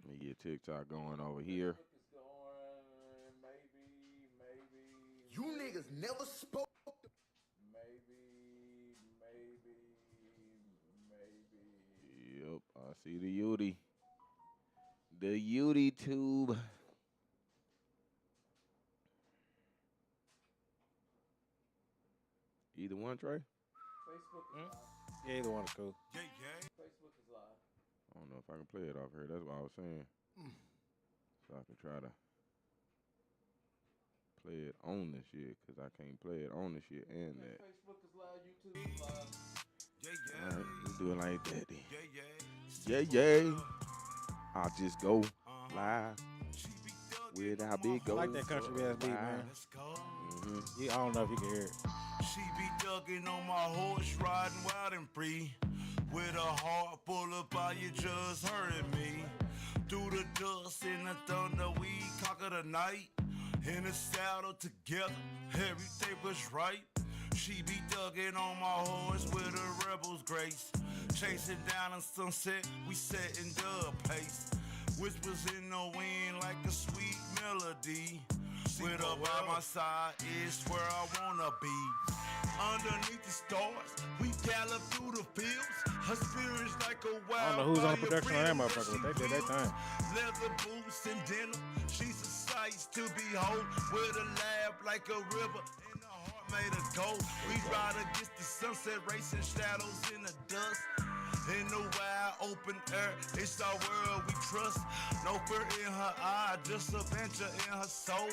Let me get TikTok going over here. You niggas never spoke. Maybe. Yep, I see the Yudi. The Yudi tube. Either one, Trey? Facebook is live. Yeah, either one is cool. Facebook is live. I don't know if I can play it off here. That's what I was saying. So I can try to play it on the shit, because I can't play it on the shit and that. Facebook is live. YouTube is live. Alright, we'll do it like that then. Yeah. I'll just go live with how big I goes. like that country ass beat, man. Mm-hmm. Yeah, I don't know if you can hear it. She be ducking on my horse, riding wild and free. With a heart full of fire, just hurting me. Through the dust and the thunder, we conquer the night. In the saddle together, everything was right. She be ducking on my horse with a rebel's grace. Chasing down the sunset, we setting the pace. Whispers in the wind like a sweet melody. With her by my side is where I wanna be. Underneath the stars, we gallop through the fields. Her spirit's like a wild. I don't know who's on production on that motherfucker, but they did that thing. Leather boots and denim, she's a sight to behold. With a laugh like a river and a heart made of gold. We ride against the sunset, racing shadows in the dust. In the wide open air, it's our world we trust. No fear in her eye, just adventure in her soul.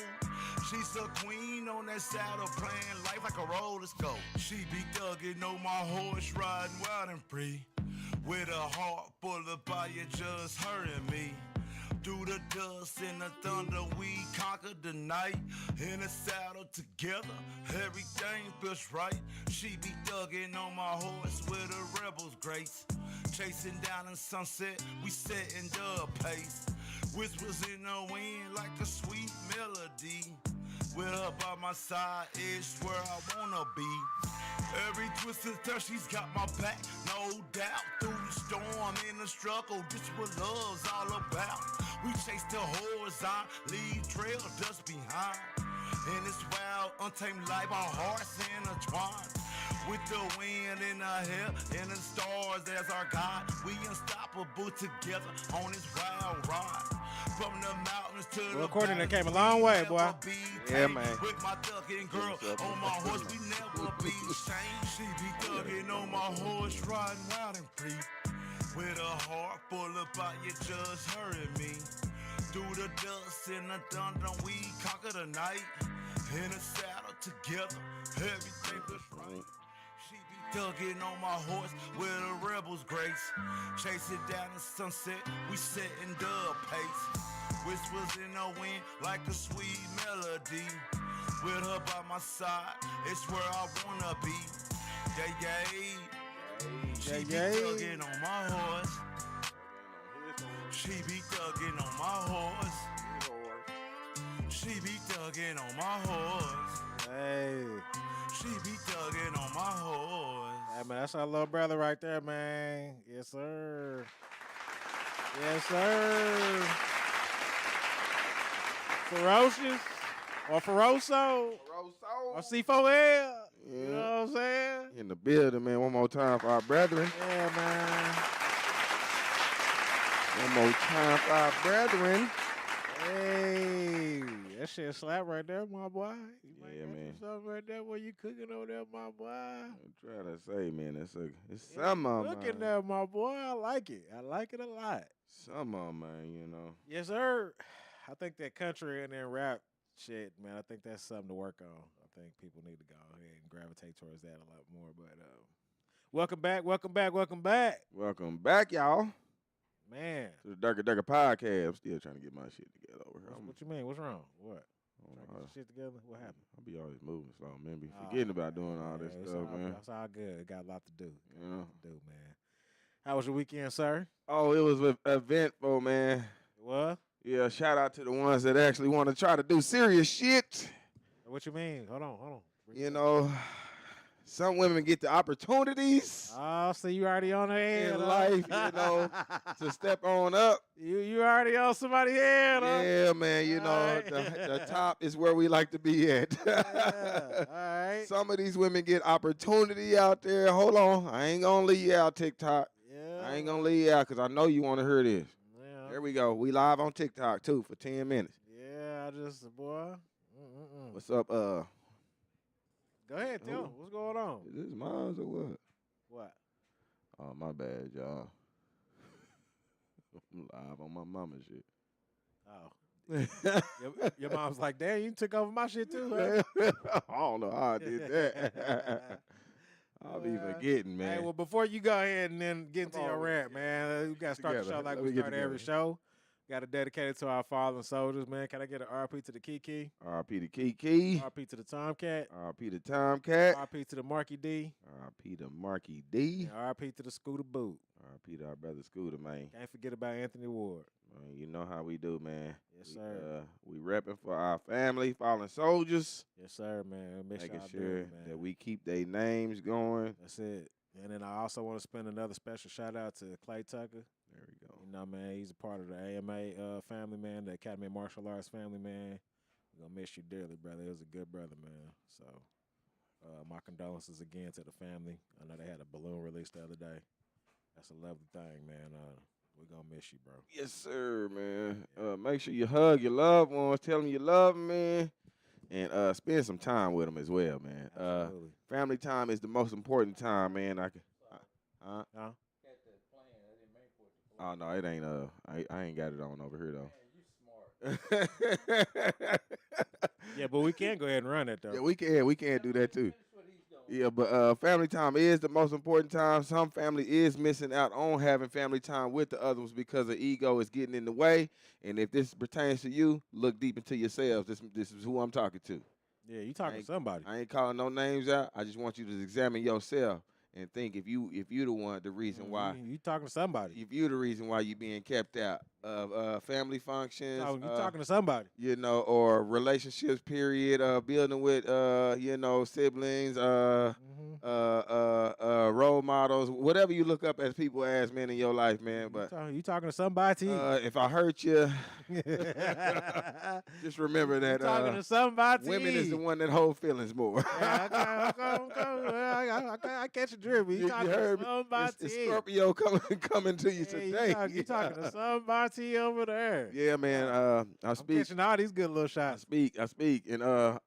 She's a queen on that saddle, playing life like a roller scope. She be thugging on my horse, riding wild and free. With a heart full of fire, just hurting me. Through the dust and the thunder, we conquered the night. In a saddle together, everything feels right. She be thugging on my horse with a rebel's grace. Chasing down the sunset, we setting the pace. Whispers in the wind like a sweet melody. With her by my side is where I wanna be. Every twist and turn, she's got my back, no doubt. Through the storm and the struggle, this what love's all about. We chase the horizontally trail dust behind. In this wild, untamed life, our hearts intertwined. With the wind in our hair and the stars as our guide, we unstoppable together on this wild ride. From the mountains to the Recording that came a long way, boy. Yeah, man. With my thugging girl on my horse, we never be ashamed. She be thugging on my horse, riding wild and free. With a heart full of fire, just hurting me. Through the dust and the thunder, we conquer the night. In a saddle together, everything was right. She be thugging on my horse with a rebel's grace. Chasing down the sunset, we setting the pace. Whispers in the wind like a sweet melody. With her by my side, it's where I wanna be. She be thugging on my horse. She be thugging on my horse. She be thugging on my horse. Hey. She be thugging on my horse. Hey, man, that's our little brother right there, man. Yes, sir. Yes, sir. Ferocious or Feroso or C4L. Yeah. You know what I'm saying? In the building, man. One more time for our brethren. Yeah, man. One more time for our brethren. Hey, that shit slap right there, my boy. You might Yeah, got you man. something right there where you cooking over there, my boy. I'm trying to say, man, it's Yeah, some of cooking them, there, my boy. I like it. I like it a lot. some of them, man, you know. Yes, sir. I think that country and then rap shit, man, I think that's something to work on. I think people need to go ahead and gravitate towards that a lot more. But welcome back. Welcome back, y'all, Man, to the Durka Durka Podcast. I'm still trying to get my shit together over here. what you mean? What's wrong? What? I'm- Trying to get your shit together? What happened? I'll be always moving slow, man. Be Oh, forgetting about doing all man, this it's stuff, all, man. It's all good. It got a lot to do. You know. To do, man. How was your weekend, sir? Oh, it was eventful, man. What? Yeah, shout out to the ones that actually want to try to do serious shit. What you mean? Hold on. You know, some women get the opportunities Oh, so you already on the head, in huh? life, you know, to step on up. You already on somebody's head, huh? Yeah, man, you know, Alright. the top is where we like to be at. Yeah, all right. Some of these women get opportunity out there. Hold on. I ain't going to leave you out, TikTok. Yeah. I ain't going to leave you out because I know you want to hear this. Yeah. There we go. We live on TikTok, too, for 10 minutes. Yeah, I just, boy. What's up? Go ahead, tell Who? 'em. What's going on? Is this mine or what? What? Oh, my bad, y'all. I'm live on my mama shit. Oh. Your mom's like, damn, you took over my shit too, huh? I don't know how I did that. I'll be forgetting, man. Hey, well, before you go ahead and then get into Come your on, rant, man, we got to start the together. show like Let we me get start every together. show. Got to dedicate it to our fallen soldiers, man. Can I get an RP to the Kiki? R.P. to Kiki. RP to the Tomcat? R.P. to Tomcat. RP to the Marky D? R.P. to Marky D. And RP to the Scooter Boot. R.P. to our brother Scooter, man. Can't forget about Anthony Ward. You know how we do, man. Yes, sir. We repping for our family, fallen soldiers. Yes, sir, man. Make Making y'all sure do it, man. that we keep their names going. That's it. And then I also want to spend another special shout out to Clay Tucker. There we go. You know, man, he's a part of the AMA family, man, the Academy of Martial Arts family, man. We're going to miss you dearly, brother. He was a good brother, man. So, my condolences again to the family. I know they had a balloon release the other day. That's a lovely thing, man. We're going to miss you, bro. Yes, sir, man. Make sure you hug your loved ones. Tell them you love them, man. And spend some time with them as well, man. Absolutely. Family time is the most important time, man. Huh? Got that plan. I didn't make for it. Oh no, it ain't. I ain't got it on over here Man, you smart. though. Yeah, but we can go ahead and run it, though. Yeah, we can do that too. Finish what he's doing. Yeah, but family time is the most important time. Some family is missing out on having family time with the others because the ego is getting in the way. And if this pertains to you, look deep into yourselves. This is who I'm talking to. Yeah, you talking to somebody. I ain't calling no names out. I just want you to examine yourself and think if you the reason why. You talking to somebody. If you the reason why you being kept out of family functions, You talking to somebody. you know, or relationships, period, building with, you know, siblings, role models, whatever you look up as people as men in your life, man. But You talking to somebody. if I hurt you, just remember that talking to somebody. women is the one that hold feelings more. Yeah, I catch a drip. You talking heard to me? somebody. It's Scorpio coming to you today. You talking to somebody over there. Yeah, man. I I'm speak. catching all these good little I shots. speak, and on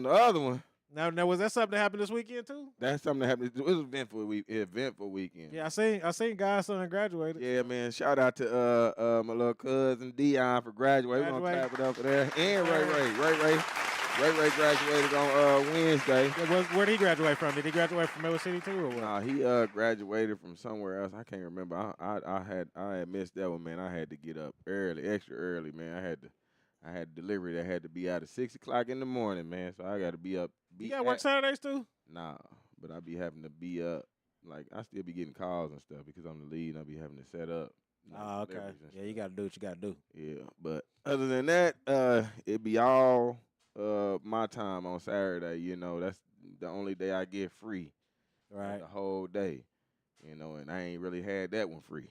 the other one, Now, was that something that happened this weekend too? that's something that happened. It was an eventful weekend. Yeah, I seen godson graduated. Yeah, man. Shout out to my little cousin Dion for graduating. We're gonna clap it up for that. And Ray graduated on Wednesday. Yeah, where did he graduate from? Did he graduate from Miller City too, or what? Nah, he graduated from somewhere else. I can't remember. I had missed that one, man. I had to get up early, extra early, man. I had delivery that had to be out at 6 o'clock in the morning, man. So I got to be up. You got to work Saturdays too? Nah, but I be having to be up. Like I still be getting calls and stuff because I'm the lead and I be having to set up. Oh, okay. deliveries and Yeah, you got to do what you got to do. Yeah, but other than that, it be all my time on Saturday. You know, that's the only day I get free. Right. The whole day. You know, and I ain't really had that one free.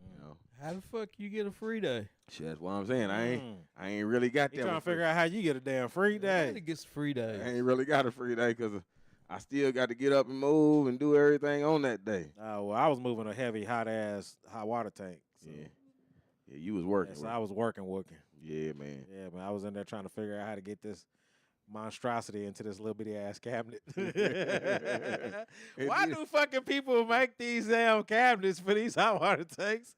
You know, How the fuck you get a free day? shit, that's what I'm saying. I ain't really got You that. trying one to figure free. out how you get a damn free Everybody day. gets free days. I ain't really got a free day because I still got to get up and move and do everything on that day. Well, I was moving a heavy, hot water tank. So. Yeah, you was working. Yeah, so I was working. Yeah, man. Yeah, man, I was in there trying to figure out how to get this monstrosity into this little bitty ass cabinet. Why do fucking people make these damn cabinets for these hot water tanks?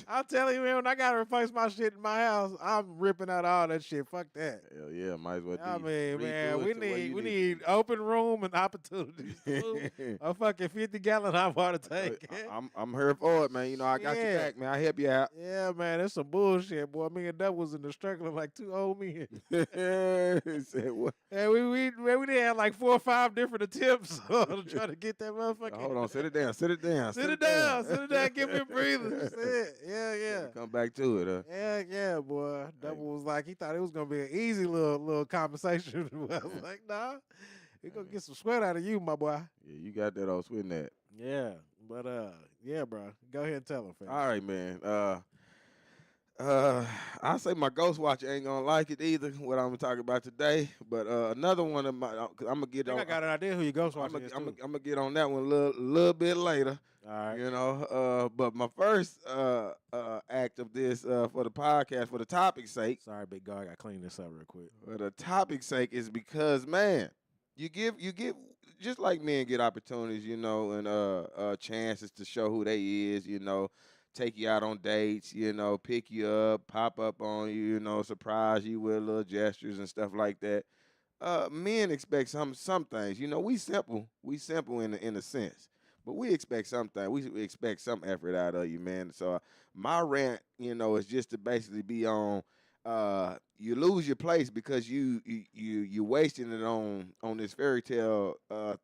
I'll tell you, man, when I gotta replace my shit in my house, I'm ripping out all that shit. Fuck that. Hell yeah, might as well. I mean, redo man, it we to where you need open room and opportunities. A fucking 50-gallon hot water tank. I'm here for it, man. You know, I got your Yeah. back, man. I help you out. Yeah, man, that's some bullshit, boy. Me and Dub was in the struggling like two old men. He said, what? And we did have like 4 or 5 different attempts to try to get that motherfucker. Hold on, sit it down. Sit it down. Give me a breather. That's it. Yeah. Come back to it, huh? Yeah, boy. Double was like, he thought it was gonna be an easy little conversation. I was like, nah. He gonna get some sweat out of you, my boy. Yeah, you got that old sweat net. Yeah, but yeah, bro. Go ahead and tell him, fam. All right, man. I say my ghost watcher ain't gonna like it either. What I'm gonna talk about today, but another one of my, cause I'm gonna get on. I got an idea who your ghost I'm watcher is. gonna get on that one a little bit later. All right. You know, but my first act of this for the podcast, for the topic's sake, Sorry, big guy. I got to clean this up real quick. for the topic's sake, is because, man, you give just like men get opportunities, you know, and chances to show who they is, you know, take you out on dates, you know, pick you up, pop up on you, you know, surprise you with little gestures and stuff like that. Men expect some things, you know. We simple in a sense. But we expect something. We expect some effort out of you, man. So my rant, you know, is just to basically be on. You lose your place because you wasting it on this fairy tale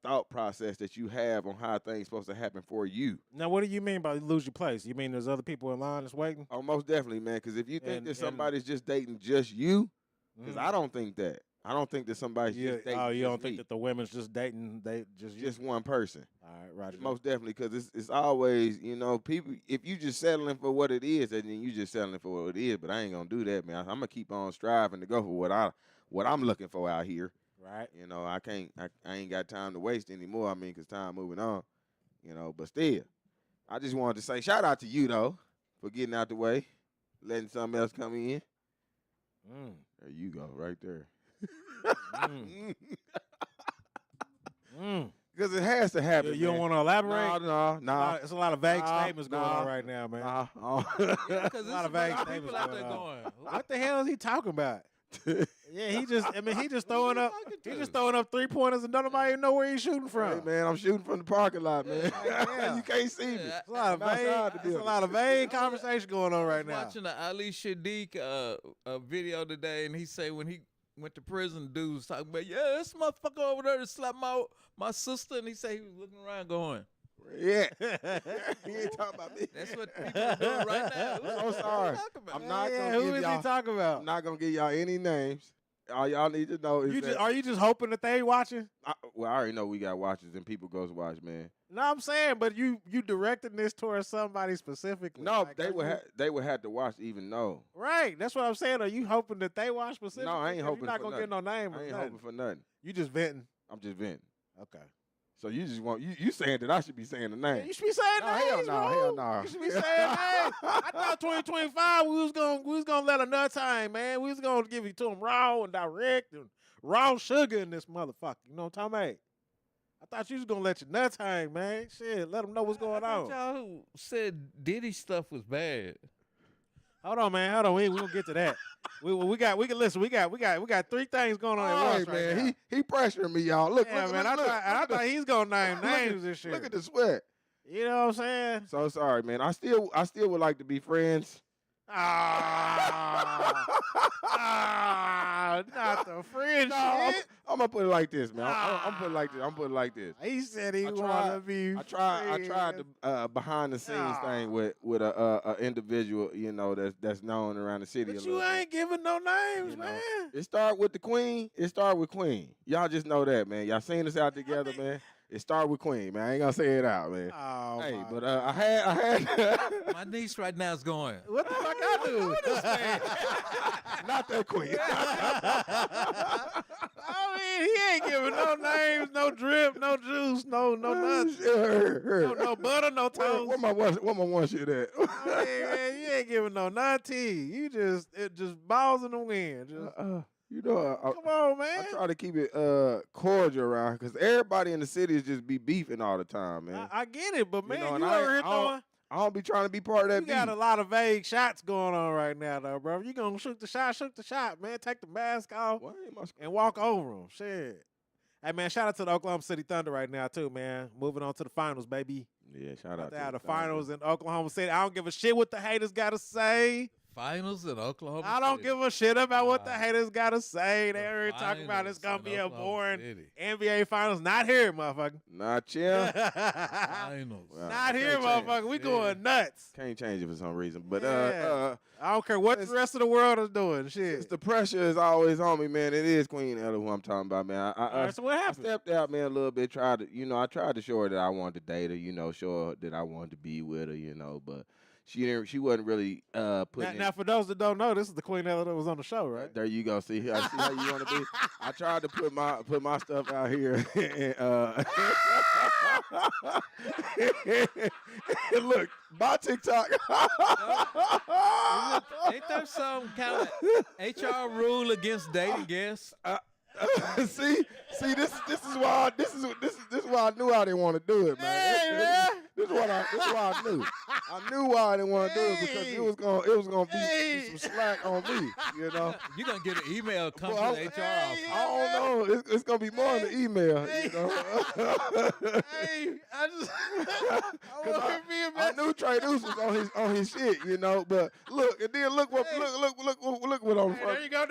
thought process that you have on how things supposed to happen for you. Now, what do you mean by lose your place? You mean there's other people in line that's waiting? Oh, most definitely, man. Because if you think And- that somebody's just dating just you, because Mhm. I don't think that. I don't think that somebody's just dating. Oh, you just don't think me. that the women's just dating? They just you? Just one person. All right, Roger. Most definitely, because it's always, you know, people, if you just settling for what it is, then you just settling for what it is. But I ain't gonna do that, man. I'm gonna keep on striving to go for what I'm looking for out here. Right. You know, I ain't got time to waste anymore. I mean, because time moving on. You know, but still, I just wanted to say shout out to you though for getting out the way, letting something else come in. Mm. There you go, right there. Mm. Mm. Because it has to happen. You don't man. want to elaborate? No. It's a lot of vague Nah, statements going on right now, man. Nah. Yeah, A because lot there's of a vague lot of statements people out there going going. What the hell is he talking about? Yeah, he just throwing up. talking He to? just throwing up 3-pointers and nobody even know where he's shooting from. Hey, man, I'm shooting from the parking lot, man. Yeah. You can't see me. Yeah, It's a lot of I'm outside vague. the It's a building. lot of vague conversation going on right now. Watching the Ali Shadiq video today, and he say when he went to prison, dude was talking about, yeah, this motherfucker over there to slap my sister, and he say he was looking around going, Yeah. He ain't talking about me. that's what people are doing right now. I'm sorry. About? I'm not Yeah, gonna who give is y'all. he talking about? I'm not gonna give y'all any names. All y'all need to know is that. Are you just hoping that they watching? Well, I already know we got watchers and people goes watch, man. No, I'm saying, but you directing this towards somebody specifically. No, Like, they are would you- they would have to watch to even know. Right, that's what I'm saying. Are you hoping that they watch specifically? No, I ain't 'Cause hoping You're not for gonna get no name. I or ain't nothing. hoping for nothing. You just venting. I'm just venting. Okay. So you just want you saying that I should be saying the Yeah, name. you should be saying No, names, hell no, bro. hell no. You should be saying names. I thought 2025 we was gonna let a nut time, man. We was gonna give it to them raw and direct and raw sugar in this motherfucker. You know what I'm talking about? I thought you was gonna let your nuts hang, man. Shit, let them know what's going I on. thought y'all said Diddy stuff was bad. Hold on, man. Hold on. We gonna get to that. We got 3 things going on All at right, once right man. now. He pressuring me, y'all. Look, Yeah, look, man. look, I thought he's gonna name names and shit. Look at the sweat. You know what I'm saying? So sorry, man. I still would like to be friends. Not the friend No, shit. I'm gonna put it like this, man. I'm put it like this. I'm put it like this. He said he I wanted to be. I tried the behind the scenes thing with a individual, you know, that's known around the city. But a you little bit. ain't giving no names, You know, man. It started with the Queen. It started with Queen. Y'all just know that, man. Y'all seen us out together, man. It started with Queen, man. I ain't gonna say it out, man. Oh, Hey, my but I had My niece right now is going, what the fuck I do? not that Queen. I mean, he ain't giving no names, no drip, no juice, no nothing. No butter, no toast. Where my one shit at? I mean, man, you ain't giving no tea. You just balls in the wind. Just You know, come on, man. I try to keep it cordial around because everybody in the city is just be beefing all the time, man. I get it, but man, know, you, and over here throwing. I don't be trying to be part of that You got a beef. lot of vague shots going on right now, though, bro. You gonna shoot the shot, man. Take the mask off Why ain't my and walk over them. Shit. Hey, man, shout out to the Oklahoma City Thunder right now, too, man. Moving on to the finals, baby. Yeah, shout out to The the finals in Oklahoma City. I don't give a shit what the haters got to say. finals in Oklahoma I don't City. give a shit about what the Wow. haters gotta say. The They already talking about it's gonna finals be in a Oklahoma boring City. NBA finals. Not here, motherfucker. Not chill. Finals. Well, Not I here, can't change. motherfucker. We Yeah. going nuts. Can't change it for some reason. But Yeah. I don't care what the rest of the world is doing. since Shit. the pressure is always on me, man, it is Queen Ella who I'm talking about, man. All right, so what I happened? stepped out, man, a little bit. I tried to show her that I wanted to date her, show her that I wanted to be with her, but she wasn't really putting Now, for those that don't know, this is the Queen Ella that was on the show, right? There you go. See how you want to be. I tried to put my stuff out here. And look, my TikTok. Ain't there some kind of HR rule against dating guests? see, this is why I knew I didn't want to do it, man. This is why I knew. I knew why I didn't want to do it because it was gonna be some slack on me, You're gonna get an email come Well, to the HR office. I don't know. It's gonna be more in the email, Hey, I just I knew Trey Deuce was on his shit, But look, and then look what on the front. There you go.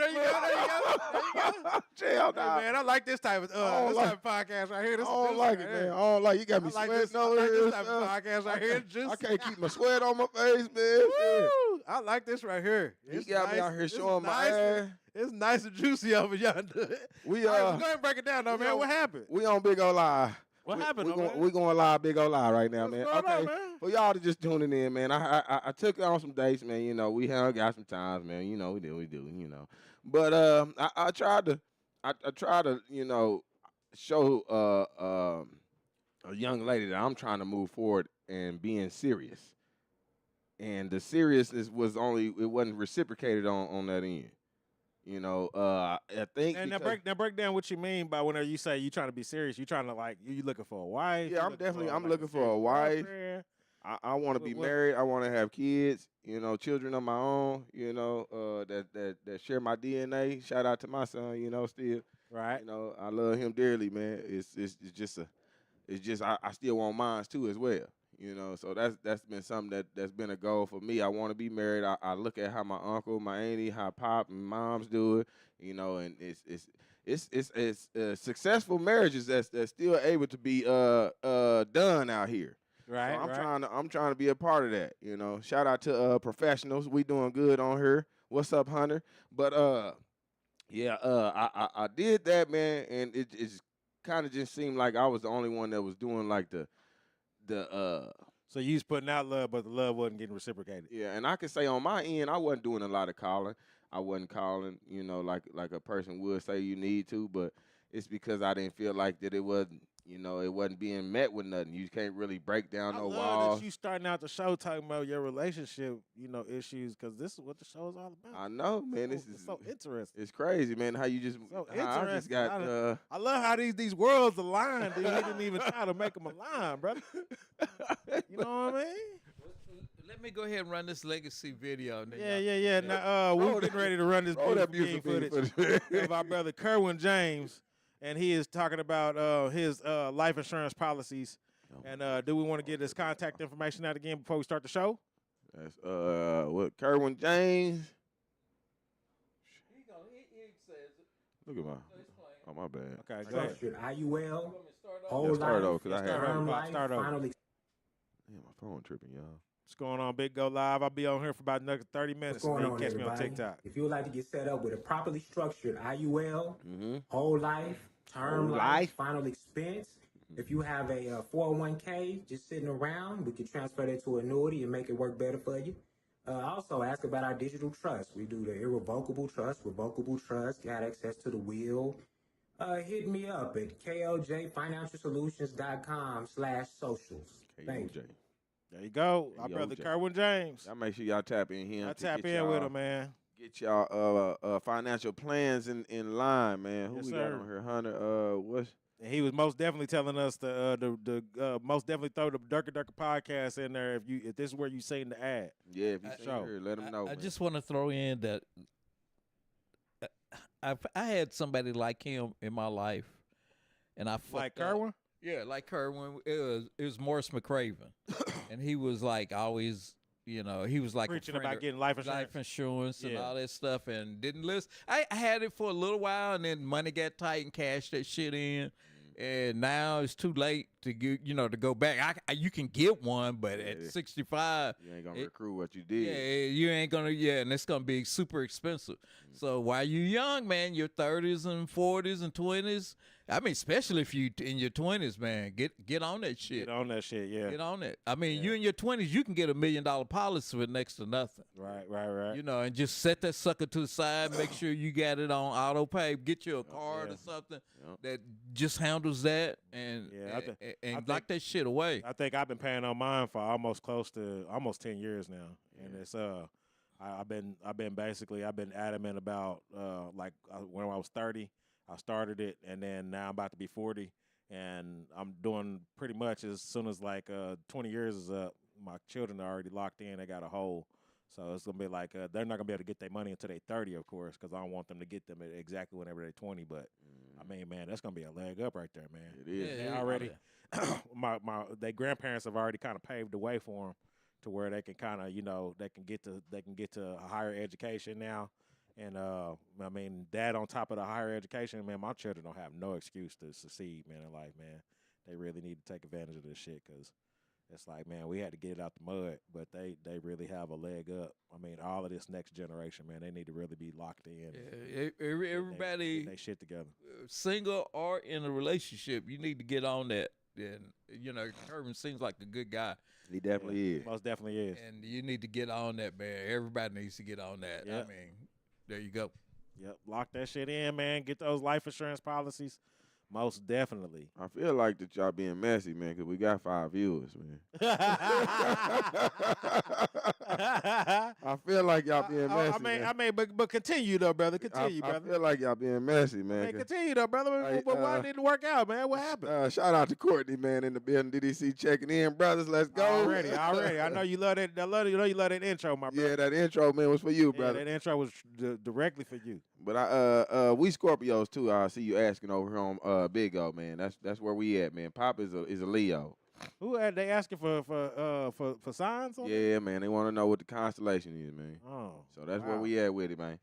Chill, Hey, man, I like this type of type of podcast right here. I don't like it, man. I don't like. You got me I like sweating this over here. type of podcast right here. I can't keep my sweat on my face, man. Woo! I like this right here. He It's got me nice. out here It's showing my nice. ass. It's nice and juicy over yonder. We All right, so go ahead and break it down, though, we man. on- What happened? we on Big O Live. What happened, We though, man? we going live, Big O Live right now, What's man. going Okay, on, man? for y'all to just tuning in, man. I took on some dates, man. We got some times, man. We do. But I tried to show a young lady that I'm trying to move forward and being serious. And the seriousness it wasn't reciprocated on that end. I think And now because- break down what you mean by whenever you say you trying to be serious. You trying to you looking for a wife? Yeah, You I'm looking for serious a wife. girlfriend? I want to be What- married. I want to have kids. Children of my own. That share my DNA. Shout out to my son. Still. Right. I love him dearly, man. It's just I still want mine too as well. So that's been something that's been a goal for me. I want to be married. I look at how my uncle, my auntie, how pop and moms do it. And it's successful marriages that's still able to be done out here. Right. So right. I'm trying to be a part of that. Shout out to professionals. We doing good on here. What's up, Hunter? But I did that, man, and it's kind of just seemed like I was the only one that was doing like the So you was putting out love, but the love wasn't getting reciprocated. yeah, and I can say on my end, I wasn't doing a lot of calling. I wasn't calling, like a person would say you need to, but it's because I didn't feel like that it wasn't, it wasn't being met with nothing. You can't really break down I no love walls. that you starting out the show talking about your relationship, issues, because this is what the show is all about. I know, man. So- This it's is so interesting. it's crazy, man. How you just So how I just interesting. got I love how these worlds align, dude. He didn't even try to make them align, brother. You know what I mean? Let me go ahead and run this legacy video. And then Yeah, y'all- yeah. Now, we're getting ready to run this roll that beautiful beautiful footage footage. of our brother Kerwin James, and he is talking about his life insurance policies. And do we want to get his contact information out again before we start the show? That's what Kerwin James. He says it. Look at my He's playing. oh my bad. Okay, go ahead. Structured IUL, You want me to start off? whole Yeah, start life, over, 'cause I had- term Start life, over. final Yeah, my phone tripping, y'all. What's going on, Big Go Live? I'll be on here for about another 30 minutes. What's going and on, then catch me on everybody? TikTok. If you would like to get set up with a properly structured IUL, Mm-hmm. whole life, term Whole life, life. final expense, if you have a 401k just sitting around, we can transfer that to annuity and make it work better for you. Also, ask about our digital trust. We do the irrevocable trust, revocable trust, got access to the will. Hit me up at kljfinancialsolutions.com/socials. Thank you. KOJ. There you go. Our Yo, brother Jay. Kerwin James. Y'all make sure y'all tap in here. I to tap get in with y'all- him, man. Get y'all financial plans in line, man. Who Yes, we sir. got on here? Hunter. What's And he was most definitely telling us to most definitely throw the Durka Durka podcast in there if this is where you seen the ad. yeah? If you I- see Sure. her, let him know. I man. just want to throw in that I had somebody like him in my life, and I fucked Like up. Kerwin? Yeah, like Kerwin. It was Morris McCraven, and he was like always You know, he was like Preaching a friend about of getting life insurance. life insurance and Yeah. all that stuff, and didn't listen. I had it for a little while, and then money got tight and cashed that shit in. And now it's too late to get, to go back. You can get one, but Yeah. at 65, You ain't gonna recruit what you did. yeah, you ain't gonna. Yeah, and it's gonna be super expensive. So while you're young, man, your 30s and 40s and 20s. I mean, especially if you in your 20s, man, get on that shit. Get on that shit, yeah. Get on it. I mean, you in your 20s, you can get $1 million policy with next to nothing. Right. And just set that sucker to the side. Make sure you got it on auto pay. Get you a card or something that just handles that and lock that shit away. I think I've been paying on mine for almost 10 years now, and it's I've been adamant about when I was 30, I started it, and then now I'm about to be 40, and I'm doing pretty much as soon as 20 years is up. My children are already locked in; they got a hole. So it's gonna be like they're not gonna be able to get their money until they're 30, of course, because I don't want them to get them at exactly whenever they're 20. But I mean, man, that's gonna be a leg up right there, man. It is. They already, their grandparents have already kind of paved the way for them to where they can kind of, they can get to a higher education now. And I mean, that on top of the higher education, man, my children don't have no excuse to succeed, man, in life, man. They really need to take advantage of this shit because it's like, man, we had to get it out the mud, but they really have a leg up. I mean, all of this next generation, man, they need to really be locked in. Yeah, everybody, get they shit together. Single or in a relationship, you need to get on that. And Kirby seems like a good guy. He definitely is. Most definitely is. And you need to get on that, man. Everybody needs to get on that. Yep. I mean, there you go. Yep, lock that shit in, man. Get those life insurance policies. Most definitely. I feel like that y'all being messy, man, because we got 5 viewers, man. I feel like y'all being messy. But continue though, brother. Continue, I brother. feel like y'all being messy, man. Man, continue though, brother. Hey, but why didn't it work out, man? What happened? Shout out to Courtney, man, in the building. DDC checking in, brothers. Let's go. Already. I know you love that. You love that intro, my brother. Yeah, that intro, man, was for you, brother. That intro was directly for you. But we Scorpios too. I see you asking over here on Big O, man. That's where we at, man. Pop is a Leo. Who had they asking for signs on Yeah, man. They want to know what the constellation is, man. Oh. So that's where we at with it, man.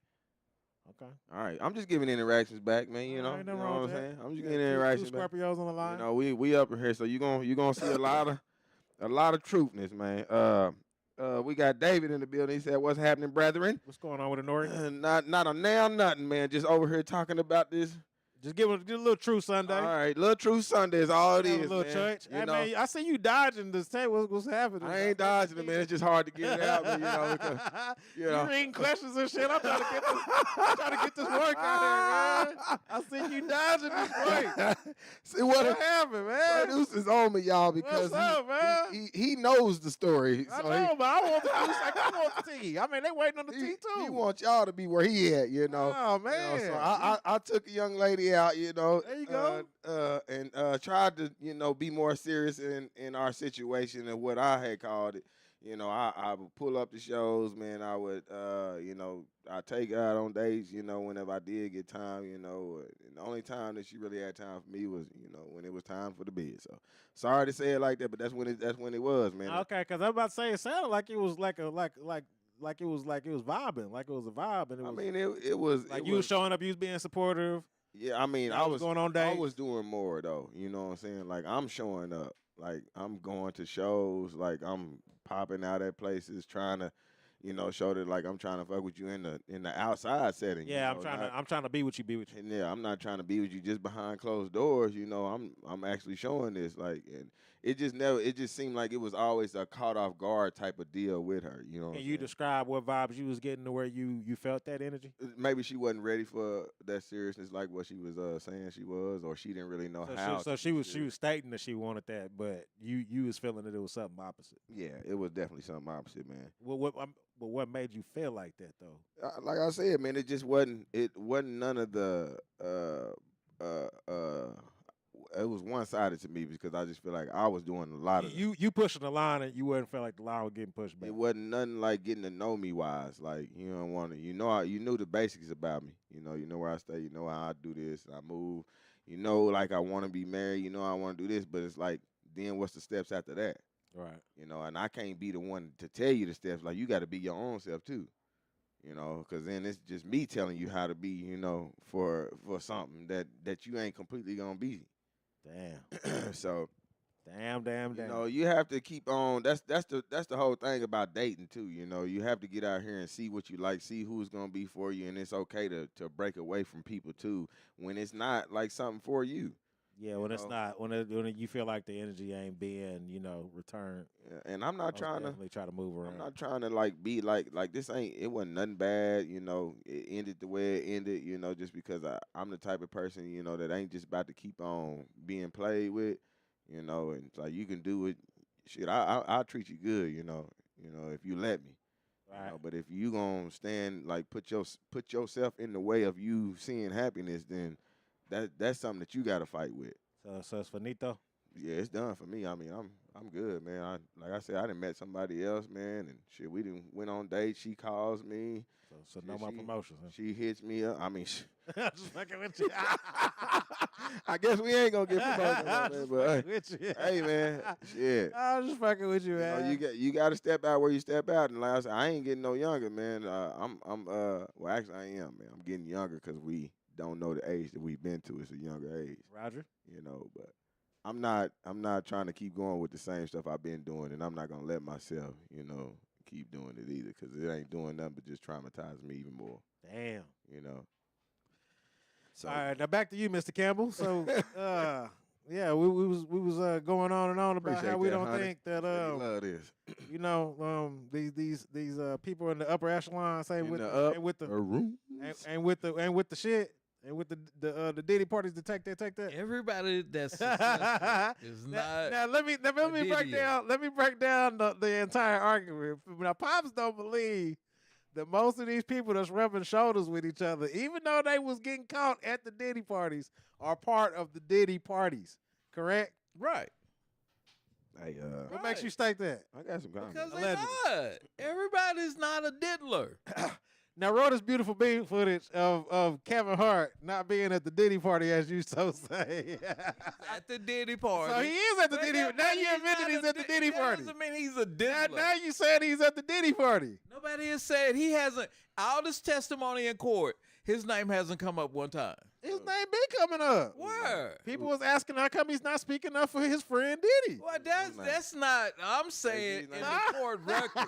Okay. All right. I'm just giving interactions back, man. You know what I'm saying? I'm just getting interactions two back. Scorpios on the line. We up in here, so you gonna see a lot of truthness, man. We got David in the building. He said, "What's happening, brethren?" What's going on with the North? Not a nail, nothing, man. Just over here talking about this. Just give a little True Sunday. All right, little True Sunday is all it Have is, a little man. church. You Hey, know, man, I see you dodging this tape. What's happening? I ain't dodging it, man. It's just hard to get it out, man. Because, you reading questions and shit. I'm trying to get this work out here, man. I see you dodging this work. See what happened, man? Producer's on me, y'all, because What's up, man? he knows the story. I So know, but I want the juice like I want the tea. I mean, they waiting on the tea too. he wants y'all to be where he at, you know. Oh man. So I took a young lady out, you know. There you go. And tried to, be more serious in our situation and what I had called it. You know, I would pull up the shows, man. I would, I take her out on dates, whenever I did get time, and the only time that she really had time for me was, when it was time for the bed. So sorry to say it like that, but that's when it was, man. Okay, because I'm about to say it sounded like it was like it was vibing, like it was a vibe, and it was. I mean, it was like it you was showing up, you was being supportive. Yeah, I mean, I was going on dates. I was doing more though. You know what I'm saying? Like I'm showing up, like I'm going to shows, like I'm popping out at places, trying to, show that like I'm trying to fuck with you in the outside setting. Yeah, I'm trying to be with you, And yeah, I'm not trying to be with you just behind closed doors. I'm actually showing this, like, and it just seemed like it was always a caught off guard type of deal with her. You know. Can you describe what vibes you was getting to where you felt that energy? Maybe she wasn't ready for that seriousness, like what she was saying she was, or she didn't really know how. She was stating that she wanted that, but you was feeling that it was something opposite. Yeah, it was definitely something opposite, man. What made you feel like that though? Like I said, man, it just wasn't. It wasn't none of the. It was one-sided to me because I just feel like I was doing a lot of. You pushing the line and you wouldn't feel like the line was getting pushed back. It wasn't nothing like getting to know me wise. Like you don't want to. You knew the basics about me. You know where I stay. You know how I do this. I move. Like I want to be married. I want to do this. But it's like, then what's the steps after that? Right. You know, and I can't be the one to tell you the steps. Like, you got to be your own self too. You know, because then it's just me telling you how to be. You know, for something that you ain't completely gonna be. Damn. So. Damn. You know, you have to keep on. That's the whole thing about dating too. You know, you have to get out here and see what you like, see who's gonna be for you, and it's okay to break away from people too when it's not like something for you. Yeah, when it's not, when you feel like the energy ain't being, returned. Yeah, and I'm not trying to try to move around. I'm not trying to like be like this ain't it wasn't nothing bad. You know, it ended the way it ended. You know, just because I'm the type of person that ain't just about to keep on being played with. You know, and like you can do it. Shit, I'll treat you good. You know, if you let me. Right. You know, but if you gonna stand like put yourself in the way of you seeing happiness, then that's something that you got to fight with. So it's finito. Yeah, it's done for me. I mean, I'm good, man. Like I said, I done met somebody else, man, and shit. We done went on dates. She calls me. So no more promotions. Huh? She hits me up. I mean, I'm just fucking with you. I guess we ain't gonna get promoted, man. But hey, man, shit. I'm just fucking with you, man. You got to step out where you step out. And like I said, I ain't getting no younger, man. Well, actually, I am, man. I'm getting younger because we don't know the age that we've been to. It's a younger age. Roger. You know, but I'm not trying to keep going with the same stuff I've been doing, and I'm not gonna let myself, keep doing it either, because it ain't doing nothing but just traumatize me even more. Damn. You know. So, all right, now back to you, Mr. Campbell. So, yeah, we was going on and on about appreciate how we that, don't honey. think that love this. these people in the upper echelons ain't In with the ain't with the room. ain't with the shit. And with the Diddy parties to take that. Everybody that's successful is not. Now let me break down the entire argument. Now Pops don't believe that most of these people that's rubbing shoulders with each other, even though they was getting caught at the Diddy parties, are part of the Diddy parties. Correct? Right. Hey, What makes you state that? I got some comments. Because they're not. Everybody's not a diddler. Now, roll this beautiful beam footage of Kevin Hart not being at the Diddy party, as you so say. At the Diddy party. So he is at the Diddy. Now you admitted he's at the Diddy party. That doesn't mean he's a diddler. Now you said he's at the Diddy party. Nobody has said he hasn't. All this testimony in court, his name hasn't come up one time. His name been coming up. Where? People was asking how come he's not speaking up for his friend Diddy. Well, that's not. I'm saying in the court record,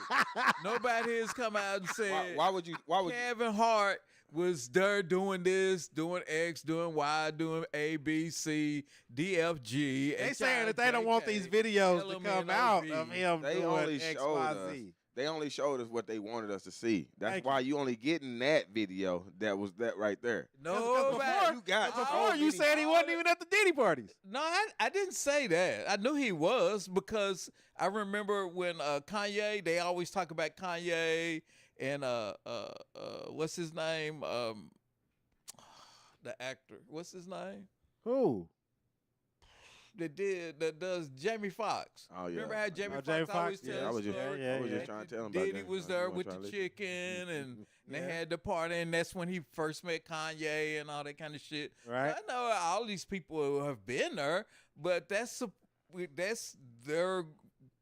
nobody has come out and said. Why would you? Kevin Hart was there doing this, doing X, doing Y, doing A, B, C, D, F, G. They saying that they don't want these videos to come out of him doing X, Y, Z. They only showed us what they wanted us to see. That's why you only getting that video that was that right there. No, before you said he wasn't even at the Diddy parties. No, I didn't say that. I knew he was because I remember when Kanye, they always talk about Kanye and what's his name? The actor. What's his name? Who? That does Jamie Foxx. Oh yeah. Remember how Jamie Foxx always tells I was just yeah. trying to tell him about Diddy that. was there with the chicken and they had the party, and that's when he first met Kanye and all that kind of shit. Right. I know all these people have been there, but that's their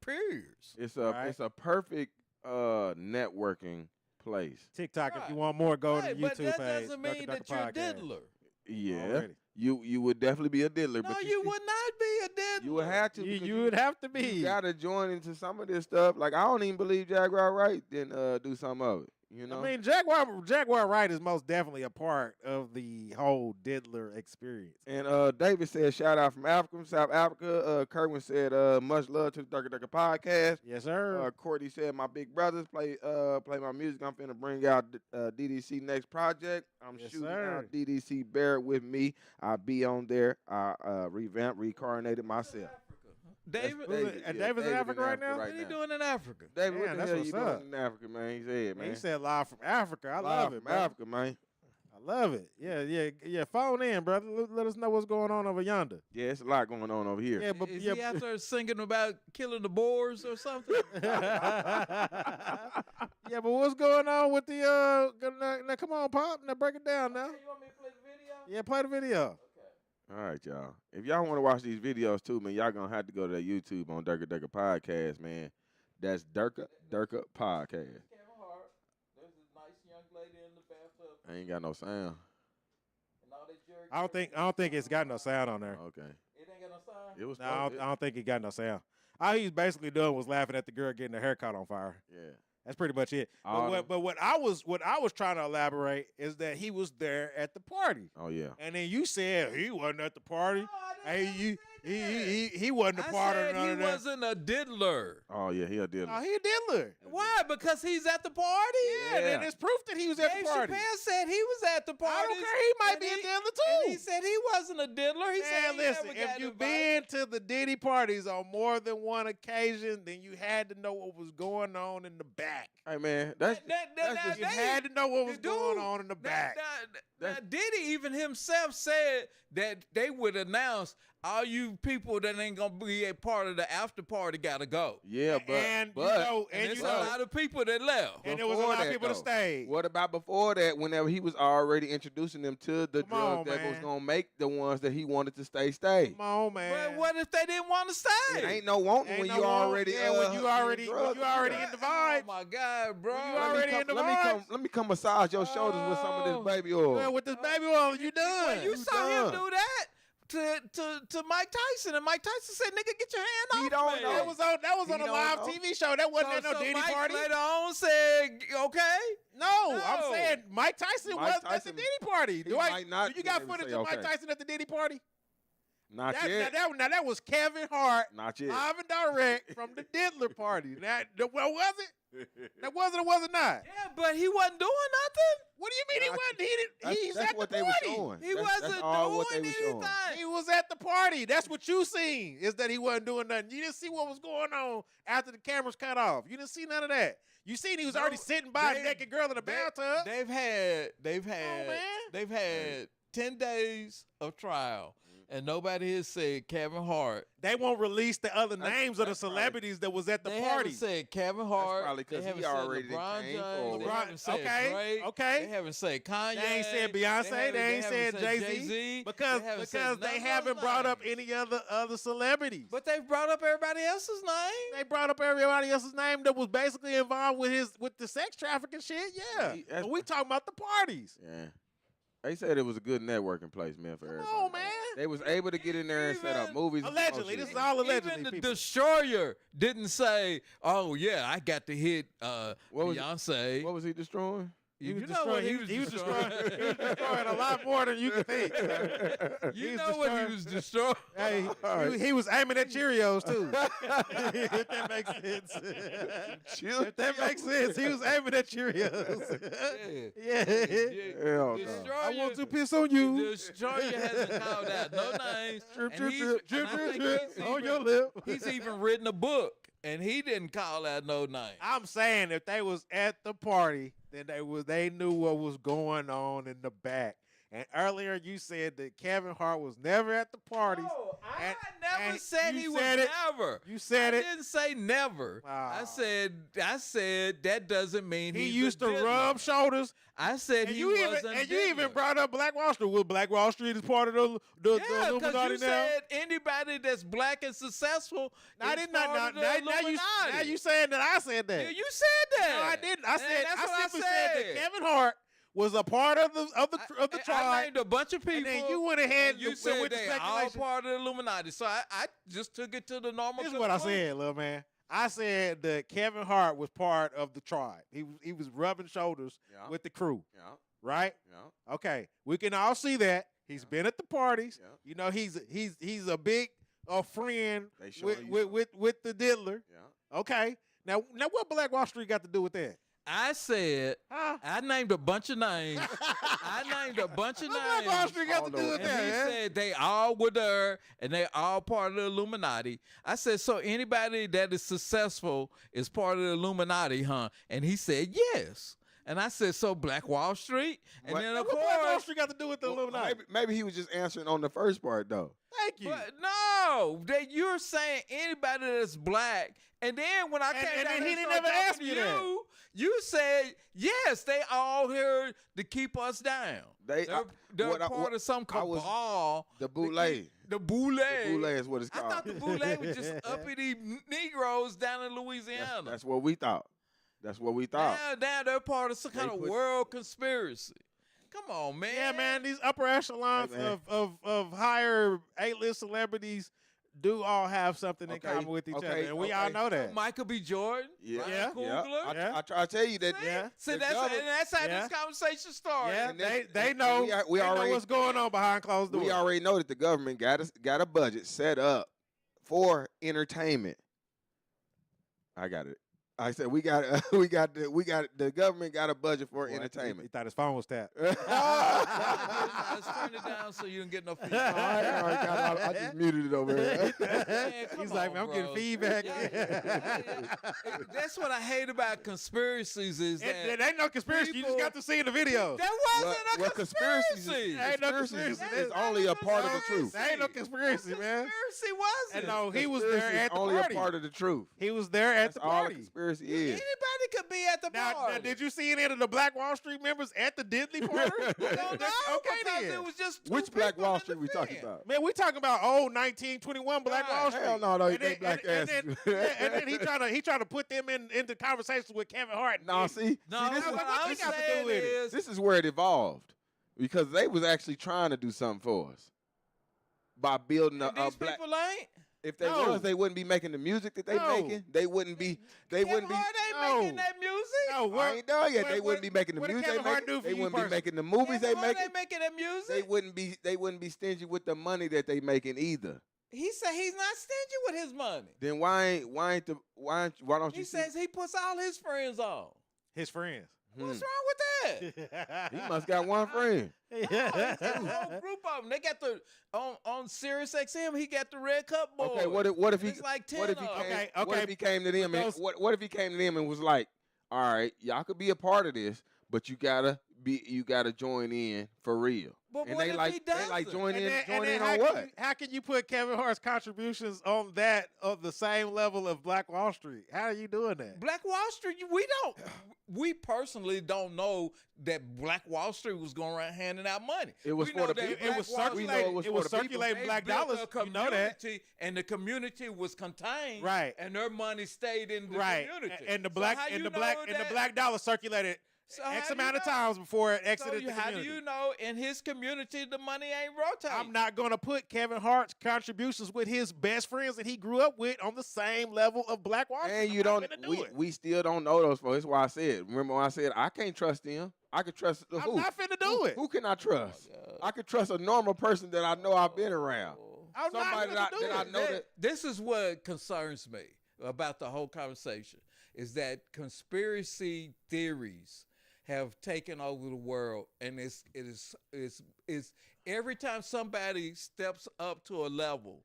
peers. It's a perfect networking place. TikTok, if you want more, go to the YouTube but that page. doesn't mean that you're a diddler. Yeah. Already. You would definitely be a diddler. No, but you would not be a diddler. You would have to. You would have to be. You gotta join into some of this stuff. Like I don't even believe Jaguar Wright didn't do some of it. You know. I mean, Jaguar Wright is most definitely a part of the whole diddler experience. And David said, shout out from Africa, South Africa. Kerwin said, much love to the Durka Durka Podcast. Yes, sir. Courtney said, my big brothers play my music. I'm finna bring out DDC next project. I'm shooting out DDC. Bear it with me. I'll be on there. I reincarnated myself. David's in Africa right now? What are you doing in Africa? David, Man, what the hell you up. doing in Africa, man? He said, man. He said live from Africa. I Live love it, from bro. Africa, man. I love it. Yeah. Phone in, brother. Let us know what's going on over yonder. Yeah, it's a lot going on over here. Yeah, but Is he out there singing about killing the Boers or something? yeah, but what's going on with the now come on, Pop. Now break it down now. You want me to play the video? Yeah, play the video. All right, y'all. If y'all want to watch these videos too, man, y'all gonna have to go to their YouTube on Durka Durka Podcast, man. That's Durka Durka Podcast. Kevin Hart. There's a nice young lady in the bathtub. I ain't got no sound. And all that jerk. I don't think it's got no sound on there. Okay. It ain't got no sound. It was. No, I don't think it got no sound. All he's basically doing was laughing at the girl getting her hair caught on fire. Yeah. That's pretty much it. But what I was trying to elaborate is that he was there at the party. Oh yeah. And then you said he wasn't at the party. No, I Hey, didn't he wasn't a part of said none he of that. wasn't a diddler. Oh yeah. He a dealer. Oh, he a diddler. Why? Because he's at the party? Yeah, and it's proof that he was at Dave the party. Chappelle said he was at the party. I don't care. He might be a diddler too. And he said he wasn't a diddler. He said Man, he listen, never if got you've invited. been to the Diddy parties on more than one occasion, then you had to know what was going on in the back. Hey man, that's just You had to know what was Dude, going on in the back. Now, Diddy even himself said that they would announce all you people that ain't gonna be a part of the after party gotta go. yeah, but and but you know, And and there's you a know, lot of people that left. and there was a before lot of that, people though, that stayed. what about before that? Whenever he was already introducing them to the Come on, drugs that was man. gonna make the ones that he wanted to stay. Come on, man. But what if they didn't want to stay? It ain't no wanting Ain't when no you want- already yeah, when you already in the vibe. Oh my God, bro! When you already in the vibes. Let me come massage your shoulders with some of Oh. this baby oil. Man, with this baby oil, you done. Well, you You saw him done. do that to Mike Tyson, and Mike Tyson said, "Nigga, get your hand He off don't me." know. That was on He a don't live know. TV show. That wasn't at no Diddy Mike party. later on said, "Okay." No, No. I'm saying Mike Tyson Mike wasn't at the Tyson- Diddy party. he might not Do you be got able to footage say of Mike okay. Tyson at the Diddy party? Not That, yet. now that was Kevin Hart Not yet. live and direct from the Diddler party. What was it? That was it or was it not? Yeah, but he wasn't doing nothing. What do you mean he wasn't? He's That's at what the they was party. showing. He That's wasn't all what they doing was showing. anything. He was at the party. That's what you seen, is that he wasn't doing nothing. You didn't see what was going on after the cameras cut off. You didn't see none of that. You seen he was No, already sitting by a they- naked girl in a bathtub. They've had 10 days of trial, and nobody has said Kevin Hart. They won't release the other That's- names of the that's probably- celebrities that was at the They party. haven't said Kevin Hart. probably 'cause They haven't he said already done LeBron came James. forward. They haven't said Okay, Drake. okay. They haven't said Kanye. They ain't said Beyonce. They ain't said Jay-Z. Because haven't said they none of haven't those brought up names. any other celebrities. But they've brought up everybody else's name. They brought up everybody else's name that was basically involved with the sex trafficking shit. Yeah, That's- but we talking about the parties. Yeah. They said it was a good networking place, man, for Come everybody. on, man. They was able to get in there and set up Even- movies. and Allegedly, some this is shit. all allegedly. Even the people. Destroyer didn't say, "Oh yeah, I got to hit What was- Beyonce." What was he destroying? He was You know what destroying. He was destroying. destroying a lot more than you can think. You He was know what he destroying- was destroying. Hey, he was aiming at Cheerios too. If that makes sense. If that makes sense, he was aiming at Cheerios. Yeah. Hell no. Destroyer, I want to piss on you. Destroyer hasn't called out no names. Drip, and drip, he's- drip, drip, and I drip, think drip he's on even- your lip. He's even written a book, and he didn't call out no names. I'm saying if they was at the party, then they knew what was going on in the back. And earlier you said that Kevin Hart was never at the parties. No, I And- never and said you he was said it. never. You said I it. didn't say never. Ah. I said that doesn't mean He he's used a to diddler. rub shoulders. I said And he you wasn't. even diddler. brought up Black Wall Street. Well, Black Wall Street is part of the Yeah, Illuminati because you now. said anybody that's black and successful I is did not. part of the Now Illuminati. you saying that I said that. Yeah, you said that. No, I didn't. I And said that's what I simply said that Kevin Hart was a part of the I tribe. named a bunch of people. And then you went ahead and you and said went to they all speculation. part of the Illuminati. So I just took it to the normal. This is what I conclusion. said, little man. I said that Kevin Hart was part of the tribe. He was rubbing shoulders Yeah. with the crew, Yeah. right? Yeah. Okay, we can all see that. He's been at the parties. Yeah. You know, he's a big friend They showing with the diddler. Yeah. Okay, now what Black Wall Street got to do with that? I said Huh? I named a bunch of names. I named a bunch of What Black Wall names. Street got to do with And that? he man? said they all were there and they all part of the Illuminati. I said, so anybody that is successful is part of the Illuminati, huh? And he said, yes. And I said, so Black Wall Street? And What- then What of Black Wall course, Street got to do with the Well, Illuminati? maybe he was just answering on the first part though. Thank you. but no, that you're saying anybody that's black. And then when I came And down then here he and didn't started ever talking ask to me that. You said yes. They all here to keep us down. They're part of some cabal. The boule. The boule. The boule is what it's I called. thought the boule was just uppity Negroes down in Louisiana. That's what we thought. That's what we thought. Now they're part of some kind of world conspiracy. Come on, man. Yeah, man. These upper echelons of higher A-list celebrities do all have something in common with each other, and we all know that. Michael B. Jordan, Ryan Coogler. I try to tell you that. See, that's how this conversation started. Yeah, they know. We already know what's going on behind closed doors. We already know that the government got a budget set up for entertainment. I got it. I said we got the government got a budget for entertainment. He thought his phone was tapped. Let's turn it down so you don't get no feedback. I just muted it over here. Man, He's like, I'm getting feedback. That's what I hate about conspiracies is that it ain't no conspiracy. You just got to see the video. That wasn't a conspiracy. Ain't no conspiracy. It's only a part of the truth. That ain't no conspiracy, man. Conspiracy wasn't. And no, he was there at the only party. A part of the truth. He was there at the That's all a party. conspiracy is. Anybody could be at the Now, party. did you see any of the Black Wall Street members at the Disney party? I don't know, because then. it was just two Which Black people Wall in Street the we talking van. about? Man, we talking about old 1921 Black Wall Street. Hell no, they And then- black and asses. then he trying to put them into conversations with Kevin Hart. No, see, No, this is what I'm got to do saying with it? is, this is where it evolved because they was actually trying to do something for us by building a these black. people ain't. If they No. was, they wouldn't be making the music that they No. making. They wouldn't be. They Kevin wouldn't be. Hart ain't No. making that music. No, I ain't done yet. what- They wouldn't be making the what did music Kevin they Hart making. do for They you wouldn't be personally? making the movies Kevin they Hart making. ain't making that music. They wouldn't be. They wouldn't be stingy with the money that they making either. He said he's not stingy with his money. Then why don't you? He says he puts all his friends on. His friends. What's wrong with that? He must got one friend. No, he's got a whole group of them. They got the on Sirius XM. He got the Red Cup boy. Okay, what if he? It's like 10 What if he of 'em. came? Okay, What if he came to them and those- what if he came to them and was like, all right, y'all could be a part of this, but you gotta join in for real. But And what they if like he they like doesn't? join in how on can what? how can you put Kevin Hart's contributions on that of the same level of Black Wall Street? How are you doing that? Black Wall Street, we personally don't know that Black Wall Street was going around handing out money. It was We for know the that people. Black was Wall circulating- Street- it was it for was the people. circulating They black built dollars. a You know that. community, and the community was contained, Right. And their money stayed in the Right. community. And the So black how and you the know black and the that- black dollar circulated So X how do amount you of know? times before it So exited the how do community. you know in his community the money ain't rotating? I'm not going to put Kevin Hart's contributions with his best friends that he grew up with on the same level of Black Wall Street. And you I'm don't. not finna do it. We still don't know those folks. That's why I said. Remember when I said I can't trust them. I could trust who? I'm not finna do it. Who can I trust? I could trust a normal person that I know I've been around. I'm not Somebody finna do that I it. know that. This is what concerns me about the whole conversation is that conspiracy theories have taken over the world, and it is every time somebody steps up to a level,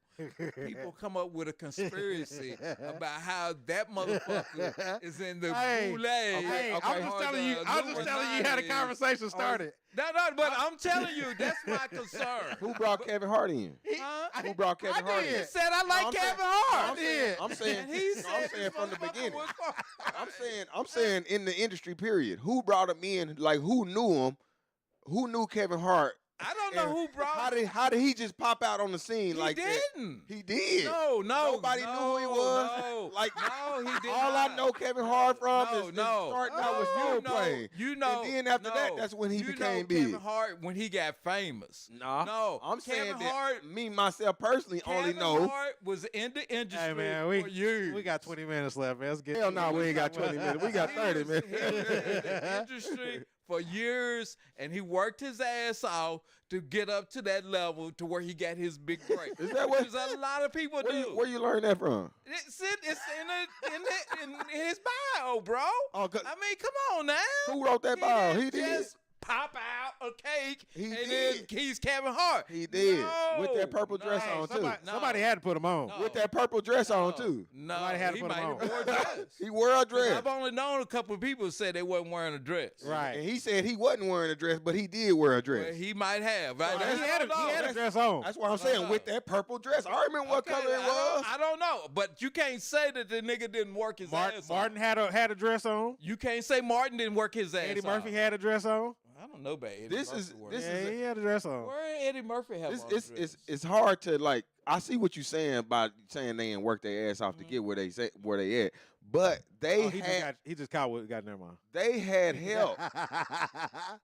people come up with a conspiracy about how that motherfucker is in the Hey, boule. Hey, I'm just telling you. I'm just telling you how the conversation started. No, but I'm telling you, that's my concern. Who brought Kevin Hart in? Huh? Who brought Kevin Hart He in? said I like I'm Kevin saying- Hart. I'm saying- I'm saying- And he no, said I'm saying this from the motherfucker beginning. was going- I'm saying in the industry period. Who brought him in? Like who knew him? Who knew Kevin Hart? I don't know who brought. How did he just pop out on the scene He like that? didn't. He did. No, Nobody knew who he was. No, Like no, he did all not. I know Kevin Hart from No, is no. starting out with You field know- playing. You know, and then after that, no. that's when he You became know big. Kevin Hart when he got famous. Nah, No, I'm saying Kevin that Hart. me myself personally only Kevin know. Hart was in the industry Hey man, for years. we got 20 minutes left, man. Let's get. Hell no, we ain't got 20 minutes. We got 30 He was in minutes. the industry for years, and he worked his ass off to get up to that level to where he got his big break. Is that what- Which a lot of people do. Where you learn that from? It's in his bio, bro. Oh, 'cause- I mean, come on now. Who wrote that bio? He did. Just pop out a cake, He and did. then he's Kevin Hart. He did. No, With that purple dress no, on, too. Somebody had to put him on. No. With that purple dress on, too. No, Somebody had to he put might him have on. wore a dress. He wore a dress. I've only known a couple of people say they wasn't wearing a dress. Right. And he said he wasn't wearing a dress, but he did wear a dress. Well, he might have. Right? He had a dress on. That's what I'm saying. With that purple dress. I remember what color it was. I don't know, but you can't say that the nigga didn't work his ass Martin off. had a dress on. You can't say Martin didn't work his ass Eddie Murphy off. had a dress on. I don't know about Eddie This Murphy. is- work. this Yeah, he had a dress on. Where Eddie Murphy have on a dress? It's hard to like. I see what you're saying by saying they didn't work their ass off to Mm-hmm. get where they at, but they He just caught what got never mind. they had help.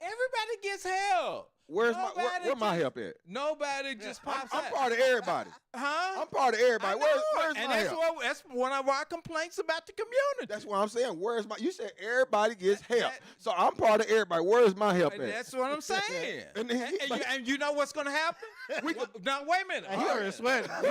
Everybody gets help. Where's Nobody where my just- help at? Nobody just pops I'm out. part of everybody. Huh? I'm part of everybody. I know Where's it. And my that's help? that's one of our complaints about the community. That's what I'm saying. Where's my? You said everybody gets help, that- so I'm part of everybody. Where's my help And at? that's what I'm saying. And and, then he- you know what's going to happen? Now, wait a minute. He over here sweating. You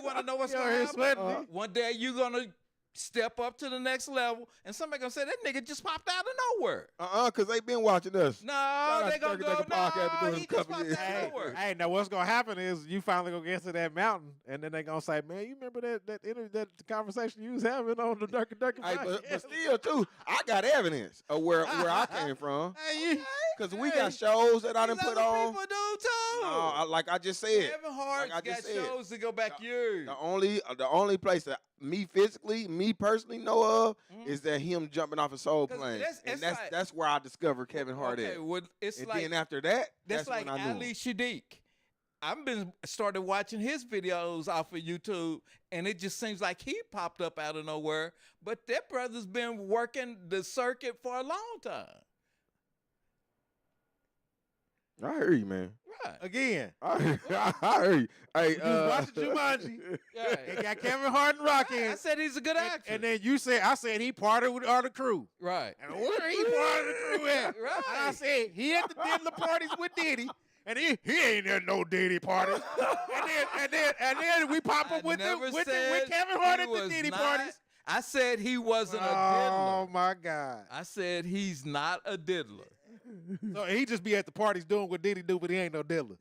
want to know what's He going over to here happen? sweating. One day you're going to step up to the next level, and somebody going to say, that nigga just popped out of nowhere. Because they been watching us. No, out they to going to Durka go, Durka Podcast, been doing no, this he a just couple popped years. out of nowhere. Hey, now what's gonna happen is you finally gonna get to that mountain, and then they gonna say, "Man, you remember that conversation you was having on the Durka Durka Hey, podcast?" but still, too, I got evidence of where I came from. Hey, Because we got shows that I done These put other on. people do too. No, like I just said, Kevin Hart's like I got just said, shows to go back years. the only place that me personally know of is that him jumping off a soul 'Cause plane, that's- and it's that's like- that's where I discovered Kevin Hart Okay, at. well, it's And like then after that, that's like when I knew. Ali him. Shadiq. I've been started watching his videos off of YouTube, and it just seems like he popped up out of nowhere. But that brother's been working the circuit for a long time. I hear you, man. Right. again, I hear you. Hey, You just watching Jumanji. Yeah. They got Kevin Hart and Rocky, I said he's a good actor. and then you said, "I said he parted with the crew." right. And where he part of the crew at? Right. And I said he at the dinner parties with Diddy, and he ain't at no Diddy parties. and then we pop up with never with said Kevin Hart he at the was Diddy not- parties. I said he wasn't a Oh diddler. my God! I said he's not a diddler. So he just be at the parties doing what Diddy do, but he ain't no diddler.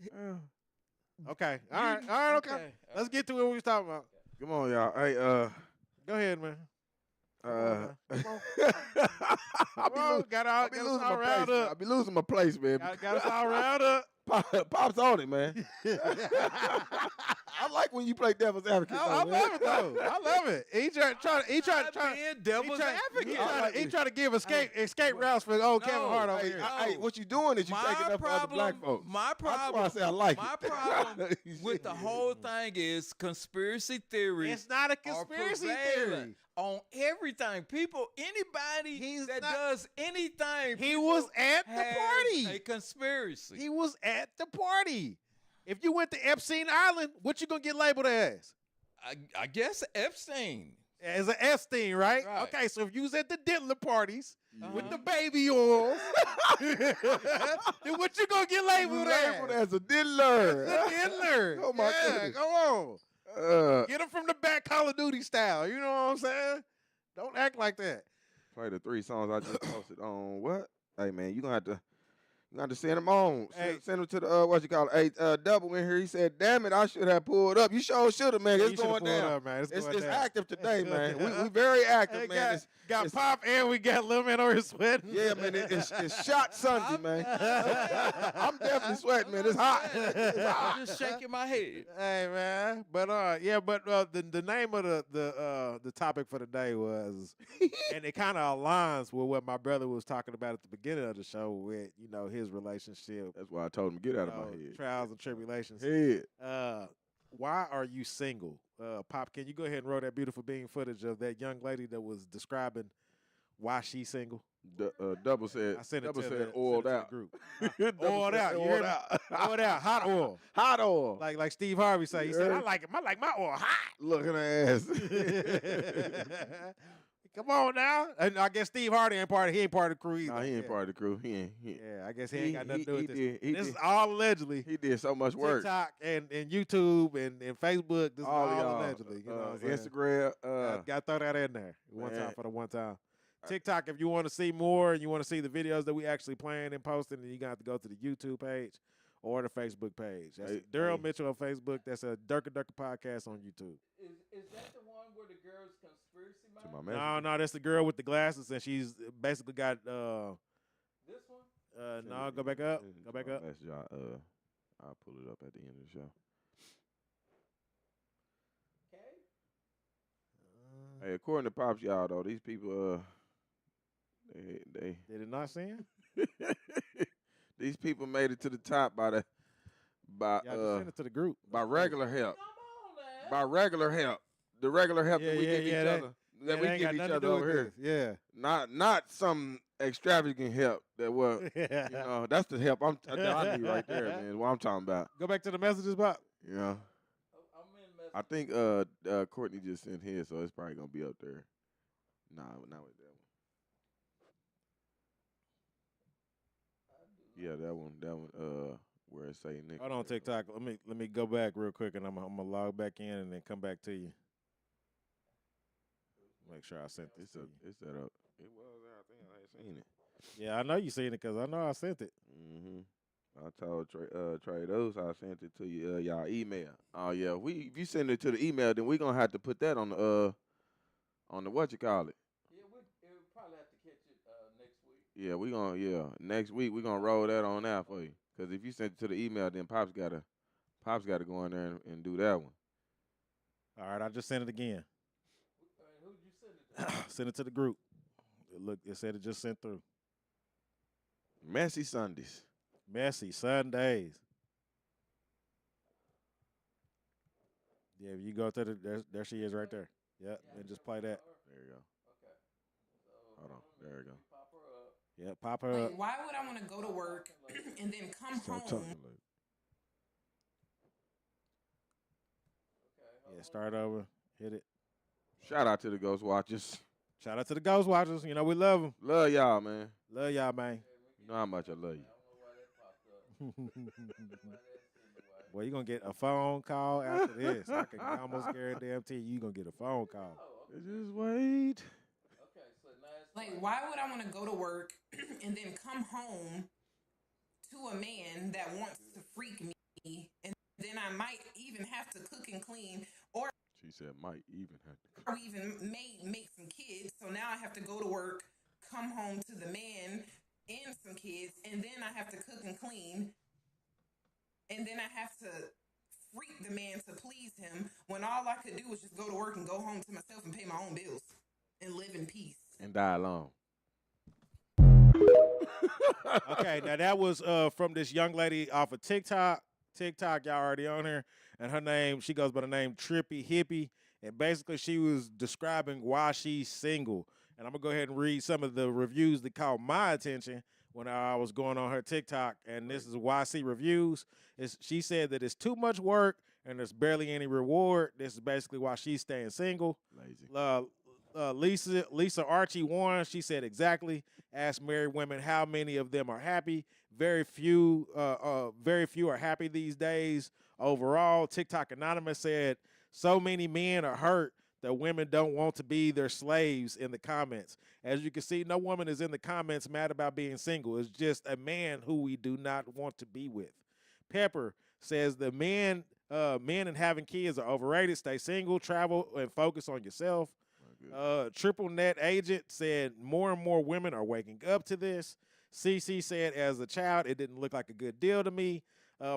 Okay, all right, okay. Let's get to what we was talking about. Come on, y'all. Hey, Go ahead, man. I'll Come on, got us all riled I'll up. be losing my place, man. Got us all riled up. Pop's on it, man. I like when you play devil's advocate. I though, love man. it though. I love it. He tried being devil's advocate. He try to give escape routes for old Kevin Hart over Hey, here. hey, what you doing is you taking up for other black folks. My That's why I problem. say I like my it. problem with the whole thing is conspiracy theories. It's not a are conspiracy prevalent theory. on everything. People, anybody that not- does anything, He people was at the has party. A conspiracy. He was at the party. If you went to Epstein Island, what you gonna get labeled as? I guess Epstein. As an Epstein, right? Right. Okay, so if you was at the Diddler parties with Uh-huh. the baby oils, then what you gonna get labeled Labeled as? as a diddler. The Diddler. Oh, my yeah, goodness. come on. Uh, Get him from the back Call of Duty style. You know what I'm saying? Don't act like that. play the 3 songs I just posted on what? Hey man, you gonna have to send them on. Hey. Send them to the what you call it? Hey, Double in here. He said, "Damn it, I should have pulled up." You sure should have, man. Yeah, It's you shoulda going pulled down. up, man. It's going It's down. active today, man. We very active, Hey, man. got it's- Pop and we got Lil Man over here sweating. Yeah, man. It's shot Sunday, man. I'm definitely sweating, man. It's hot. I'm just shaking my head. Hey man, but the name of the topic for today was, and it kind of aligns with what my brother was talking about at the beginning of the show with his relationship, That's why I told him to get out of my head. trials and tribulations. Head. Why are you single, Pop? Can you go ahead and roll that beautiful being footage of that young lady that was describing why she's single? Double said. I sent it Double to said the, oiled sent it to the out. group. Double Oiled said out. You Oiled heard me? out. Oiled out, hot oil. Hot oil. Like Steve Harvey say. He said, Yeah. I like my oil hot. Look at her ass. Come on now. And I guess Steve Hardy ain't part of the crew either. Nah, he ain't yeah. part of the crew. He ain't. Yeah, I guess he ain't got nothing to do with this. did- he This is did- all allegedly. He did so much work. TikTok and YouTube and Facebook. This All is all y'all. allegedly. You know what I'm saying? Instagram. Got to throw that in there one man. time for the one time. TikTok, if you want to see more and you want to see the videos that we actually playing and posting, then you got to go to the YouTube page or the Facebook page. That's Darryl Mitchell on Facebook. That's a Durka Durka Podcast on YouTube. Is that the one where the girl's conspiracy To mind? my No, that's the girl with the glasses, and she's basically got This one? no, go back up. Go back up. Message, I'll pull it up at the end of the show. Okay. Hey, according to Pops, y'all though, these people, they Did it not send? these people made it to the top by Yeah, just send it to the group. by regular help. Come on, man. By regular help. The regular help that we give each other. That we give each other over here. Yeah. Not some extravagant help that was Yeah. you know, that's the help I need right there, man. What I'm talking about. Go back to the messages, Bob. You know. I'm in mess. I think Courtney just sent his, so it's probably gonna be up there. Nah, not with that one. Yeah, that one, where it say Nick. Hold on, TikTok. Let me go back real quick, and I'm gonna log back in and then come back to you. Make sure I sent this. It's that up. It was there. I think I had seen it. Yeah, I know you seen it because I know I sent it. I told Trey those I sent it to you y'all email. Oh yeah, if you send it to the email, then we gonna have to put that on the what you call it. Yeah, we'll probably have to catch it next week. Yeah, next week we gonna roll that on out for you. Cause if you send it to the email, then Pops gotta go in there and do that one. All right, I just sent it again. Who'd you send it to? Send it to the group. It said it just sent through. Messy Sundays. Messy Sundays. Yeah, if you go to there she is right there. Yep, and just play that. There you go. Okay. So, Hold on. There you go. Pop her up. Yeah, pop her up. Like, why would I want to go to work and then come Stop home? talking like. Okay. Yeah, start over. Hit it. Shout out to the Ghost Watchers. Shout out to the Ghost Watchers. You know we love them. Love y'all, man. Love y'all, man. You know how much I love you. I don't know why that popped up. Well, you're going to get a phone call after this. I can almost guarantee you're going to get a phone call. Just wait. Okay, so now it's Like, why would I want to go to work and then come home to a man that wants to freak me, and then I might even have to cook and clean, or She said might even have to. or even make some kids. So now I have to go to work, come home to the man and some kids, and then I have to cook and clean, and then I have to freak the man to please him when all I could do was just go to work and go home to myself and pay my own bills and live in peace. And die alone. Okay, now that was from this young lady off of TikTok. TikTok, y'all already on her. And her name, she goes by the name Trippy Hippie. And basically she was describing why she's single. And I'm going to go ahead and read some of the reviews that caught my attention when I was going on her TikTok. And this is YC Reviews. She said that it's too much work and there's barely any reward. This is basically why she's staying single. Lazy. Lisa Archie Warren, she said exactly. Ask married women how many of them are happy. Very few are happy these days. Overall, TikTok Anonymous said so many men are hurt that women don't want to be their slaves in the comments. As you can see, no woman is in the comments mad about being single. It's just a man who we do not want to be with. Pepper says the men and having kids are overrated. Stay single, travel, and focus on yourself. Triple Net Agent said more and more women are waking up to this. CC said, as a child, it didn't look like a good deal to me.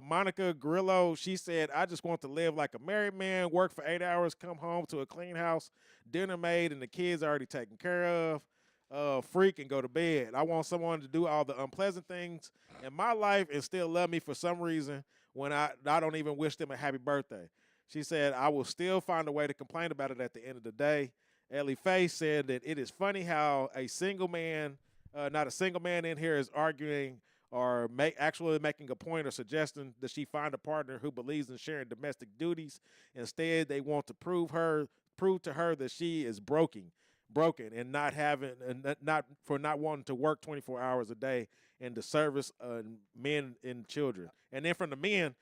Monica Grillo, she said, I just want to live like a married man, work for 8 hours, come home to a clean house, dinner made, and the kids already taken care of. Freak and go to bed. I want someone to do all the unpleasant things in my life and still love me for some reason when I don't even wish them a happy birthday. She said, I will still find a way to complain about it at the end of the day. Ellie Faye said that it is funny how a single man, not a single man in here is arguing or actually making a point or suggesting that she find a partner who believes in sharing domestic duties. Instead, they want to prove to her that she is broken and not wanting to work 24 hours a day in the service of men and children. And then from the men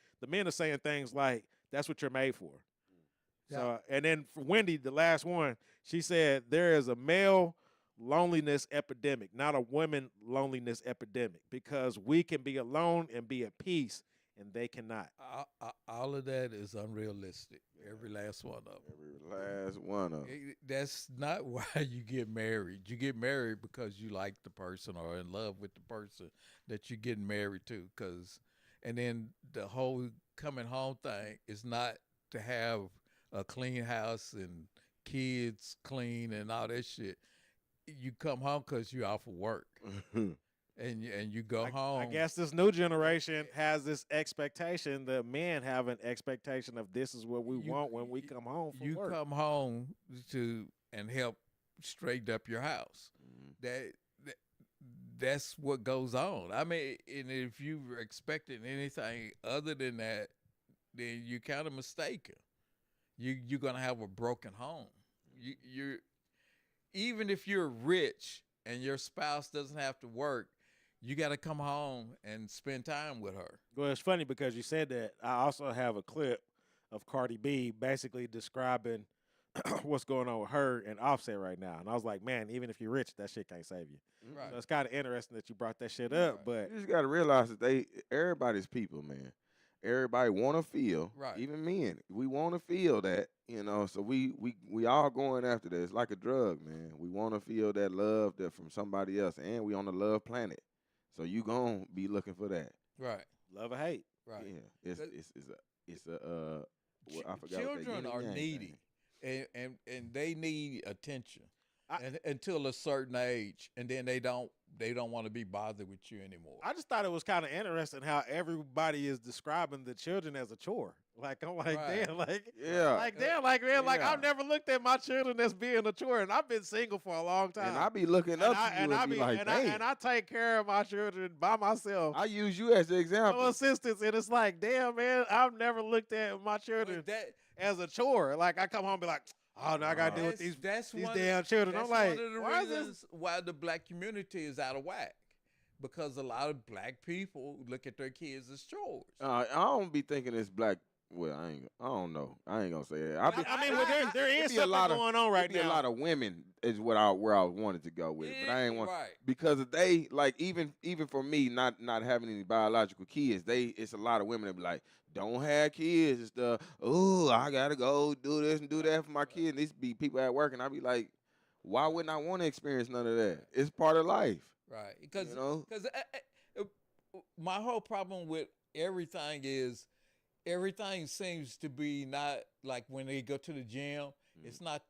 are saying things like, that's what you're made for. Yeah. So, and then for Wendy, the last one, she said, there is a male loneliness epidemic, not a women loneliness epidemic, because we can be alone and be at peace, and they cannot. All of that is unrealistic. Every last one of them. Every last one of them. That's not why you get married. You get married because you like the person or in love with the person that you're getting married to. And then the whole coming home thing is not to have a clean house and kids clean and all that shit. You come home because you're off of work. And you go home. I guess this new generation has this expectation. The men have an expectation of this is what we want when we come home from work. You come home and help straighten up your house. That's what goes on. I mean, and if you're expecting anything other than that, then you're kind of mistaken. You're gonna have a broken home. You're even if you're rich and your spouse doesn't have to work, you got to come home and spend time with her. Well, it's funny because you said that. I also have a clip of Cardi B basically describing what's going on with her and Offset right now. And I was like, man, even if you're rich, that shit can't save you. Right. So it's kind of interesting that you brought that shit up. But You just got to realize that everybody's people, man. Everybody want to feel, Right. Even men, we want to feel that, so we all going after that. It's like a drug, man. We want to feel that love that from somebody else, and we on the love planet. So you gonna be looking for that. Right. love or hate. Right. Yeah. It's a I forgot Children are needy, and they need attention until a certain age, and then they don't want to be bothered with you anymore. I just thought it was kind of interesting how everybody is describing the children as a chore. Like, I'm like, Right. damn, like, Yeah. like, damn, like, man, like, Yeah. I've never looked at my children as being a chore, and I've been single for a long time. And I be looking up to you and be like, and I take care of my children by myself. I use you as the example. No assistance, and it's like, damn, man, I've never looked at my children as a chore. Like, I come home and be like, oh, no, I got to deal with these damn children. I'm like, one of the why is reasons this? why the black community is out of whack. Because a lot of black people look at their kids as chores. I don't be thinking it's black. Well, I don't know. I ain't gonna say that. I mean, well, there is be a something lot of- going on right Be a now. lot of women is where I wanted to go with, it, but I ain't want Right. because they like even for me not having any biological kids. It's a lot of women that be like, don't have kids and stuff. Oh, I gotta go do this and do that for my kids. And these be people at work, and I be like, why wouldn't I want to experience none of that? It's part of life. Right. Because You know? my whole problem with everything is everything seems to be not like when they go to the gym, it's not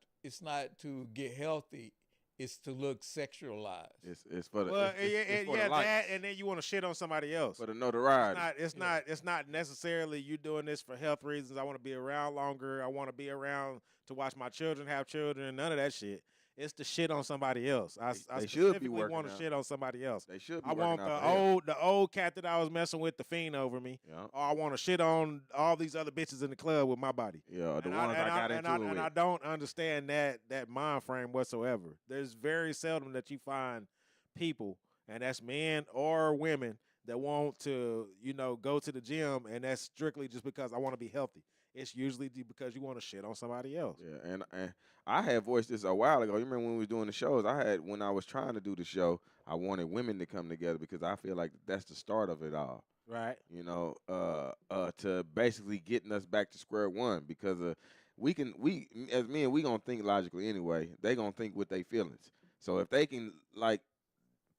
to get healthy, it's to look sexualized. It's for the Well, it's for the yeah, likes, that, and then you want to shit on somebody else. for the notoriety. It's not necessarily you doing this for health reasons. I want to be around longer. I want to be around to watch my children have children. None of that shit. It's the shit on somebody else. I They should be specifically working want to out. shit on somebody else. They should be I want working out for them. the old cat that I was messing with, the fiend over me. Yeah. Or I want to shit on all these other bitches in the club with my body. Yeah, the And ones I got and into it with. and I don't understand that mind frame whatsoever. There's very seldom that you find people, and that's men or women, that want to, go to the gym, and that's strictly just because I want to be healthy. It's usually because you want to shit on somebody else. Yeah, and I had voiced this a while ago. You remember when we was doing the shows? When I was trying to do the show, I wanted women to come together because I feel like that's the start of it all. Right. To basically getting us back to square one because we as men we gonna think logically anyway. They gonna think with their feelings. So if they can like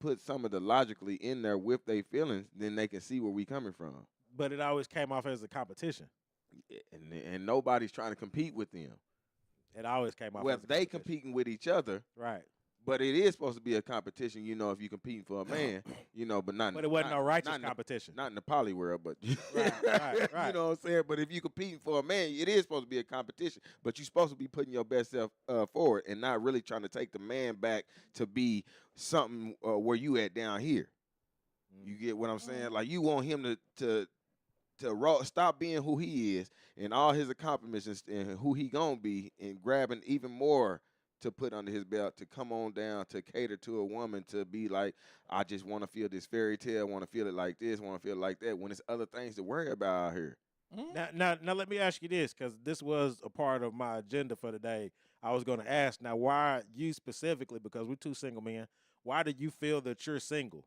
put some of the logically in there with their feelings, then they can see where we coming from. But it always came off as a competition. And nobody's trying to compete with them. It always came off Well, as a they competition. competing with each other. Right. But it is supposed to be a competition, if you're competing for a man, but not. But it wasn't no righteous not in the- competition. Not in the poly world, but Right. you know what I'm saying. But if you're competing for a man, it is supposed to be a competition. But you're supposed to be putting your best self forward and not really trying to take the man back to be something where you at down here. You get what I'm saying? Like you want him to stop being who he is and all his accomplishments and who he gonna be, and grabbing even more to put under his belt to come on down to cater to a woman to be like, I just want to feel this fairy tale, want to feel it like this, want to feel it like that. When there's other things to worry about out here. Now, let me ask you this, because this was a part of my agenda for today. I was going to ask now, why you specifically? Because we're two single men. Why do you feel that you're single?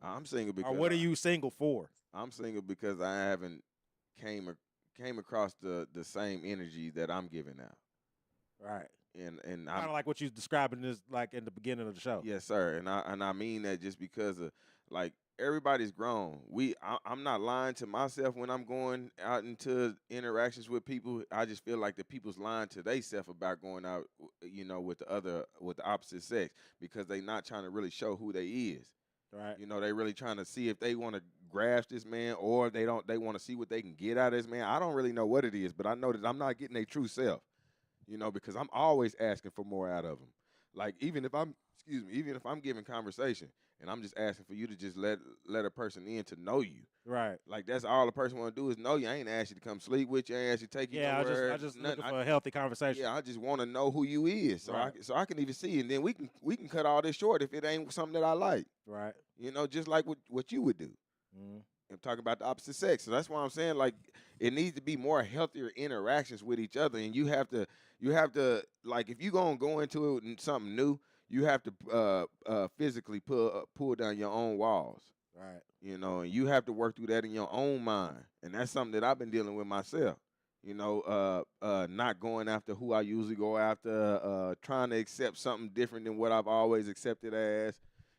I'm single because Or what are you single for? I'm single because I haven't came across the same energy that I'm giving out. Right. And Kind I'm of like what you describing this like in the beginning of the show. yes, sir. And I mean that just because of like everybody's grown. I'm not lying to myself when I'm going out into interactions with people. I just feel like the people's lying to themselves about going out, with the opposite sex because they not trying to really show who they is. Right. They really trying to see if they want to grasp this man or they want to see what they can get out of this man. I don't really know what it is, but I know that I'm not getting their true self. Because I'm always asking for more out of them. Like even if I'm giving conversation and I'm just asking for you to just let a person in to know you. Right. Like that's all a person want to do is know you. I ain't asked you to come sleep with you. I ain't asked you to take you nowhere. I just looking for a healthy conversation. Yeah, I just want to know who you is, so Right. I can even see, and then we can cut all this short if it ain't something that I like. Right. Just like what you would do. Mm. I'm talking about the opposite sex. So that's why I'm saying like it needs to be more healthier interactions with each other, and you have to like if you gonna go into it and something new, you have to physically pull down your own walls. Right. And you have to work through that in your own mind, and that's something that I've been dealing with myself. Not going after who I usually go after, trying to accept something different than what I've always accepted as.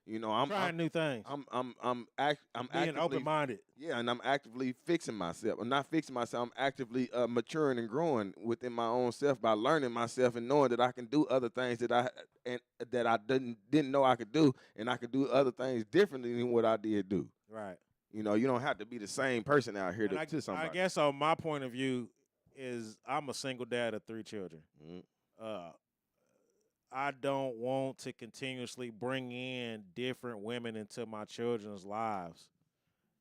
I'm trying new things. I'm being actively open-minded. Yeah, and I'm actively fixing myself. I'm not fixing myself. I'm actively maturing and growing within my own self by learning myself and knowing that I can do other things that I didn't know I could do, and I could do other things differently than what I did do. Right. You don't have to be the same person out here to somebody. I guess on my point of view is I'm a single dad of 3 children. Mhm. I don't want to continuously bring in different women into my children's lives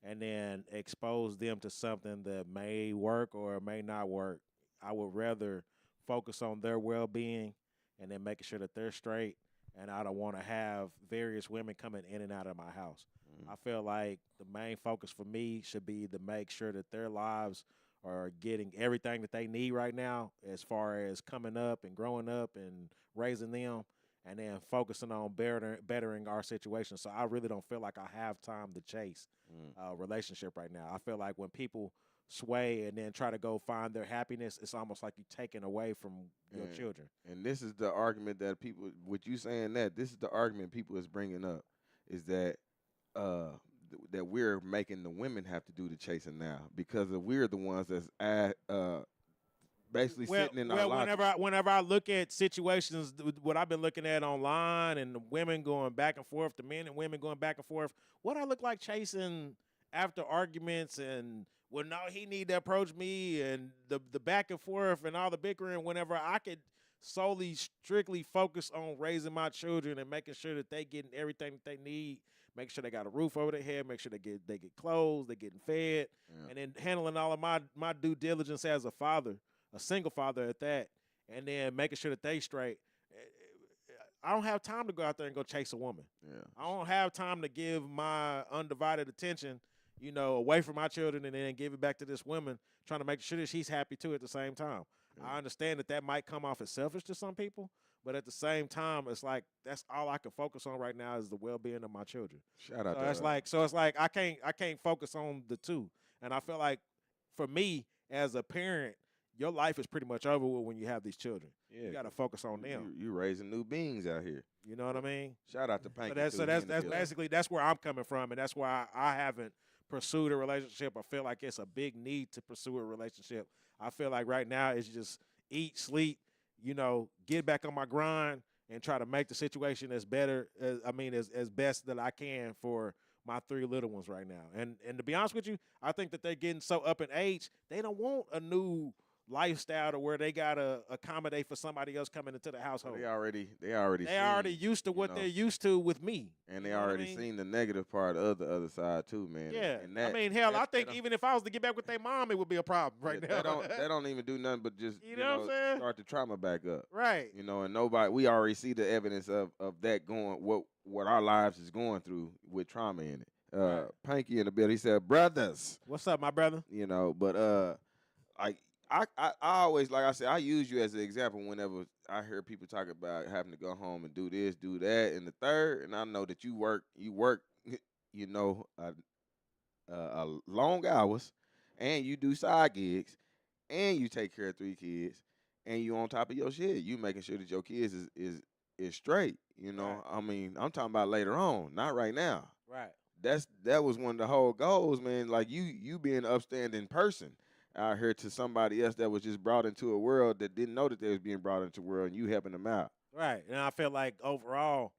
and then expose them to something that may work or may not work. I would rather focus on their well-being and then making sure that they're straight, and I don't want to have various women coming in and out of my house. I feel like the main focus for me should be to make sure that their lives are getting everything that they need right now as far as coming up and growing up and raising them, and then focusing on bettering our situation. So I really don't feel like I have time to chase a relationship right now. I feel like when people sway and then try to go find their happiness, it's almost like you're taking away from your children. And this is the argument that people, with you saying that, this is the argument people is bringing up, is that that we're making the women have to do the chasing now because we're the ones that's basically sitting in our lives. Whenever I look at situations, what I've been looking at online and the women going back and forth, the men and women going back and forth, what I look like chasing after arguments and, well, no, he need to approach me and the back and forth and all the bickering, whenever I could solely, strictly focus on raising my children and making sure that they getting everything that they need, make sure they got a roof over their head, make sure they get clothes, they getting fed, and then handling all of my due diligence as a father, a single father at that, and then making sure that they straight. I don't have time to go out there and go chase a woman. Yeah. I don't have time to give my undivided attention, away from my children and then give it back to this woman, trying to make sure that she's happy too at the same time. Yeah. I understand that might come off as selfish to some people, but at the same time, it's like that's all I can focus on right now is the well-being of my children. Shout out. So it's like I can't focus on the two, and I feel like for me as a parent, your life is pretty much over with when you have these children. Yeah, you got to focus on them. You raising new beings out here. You know what I mean? Shout out to Panky. So that's basically that's where I'm coming from, and that's why I haven't pursued a relationship. I feel like it's a big need to pursue a relationship. I feel like right now it's just eat, sleep, get back on my grind and try to make the situation as best that I can for my 3 little ones right now. And to be honest with you, I think that they're getting so up in age, they don't want a new lifestyle to where they gotta accommodate for somebody else coming into the household. They already used to what they're used to with me. And they already seen the negative part of the other side too, man. Yeah. And that, I think even if I was to get back with their mom, it would be a problem now. They don't even do nothing but just what I'm saying? Start the trauma back up. Right. And we already see the evidence of that going what our lives is going through with trauma in it. Right. Panky in the building, he said, "Brothers." What's up, my brother? But like I always, like I said, I use you as an example whenever I hear people talk about having to go home and do this, do that, and the third. And I know that you work, you know, long hours, and you do side gigs, and you take care of 3 kids, and you on top of your shit. You making sure that your kids is straight. You know, Right. I mean, I'm talking about later on, not right now. Right. That was one of the whole goals, man. Like you being an upstanding person out here to somebody else that was just brought into a world that didn't know that they was being brought into a world, and you helping them out. Right. And I feel like overall,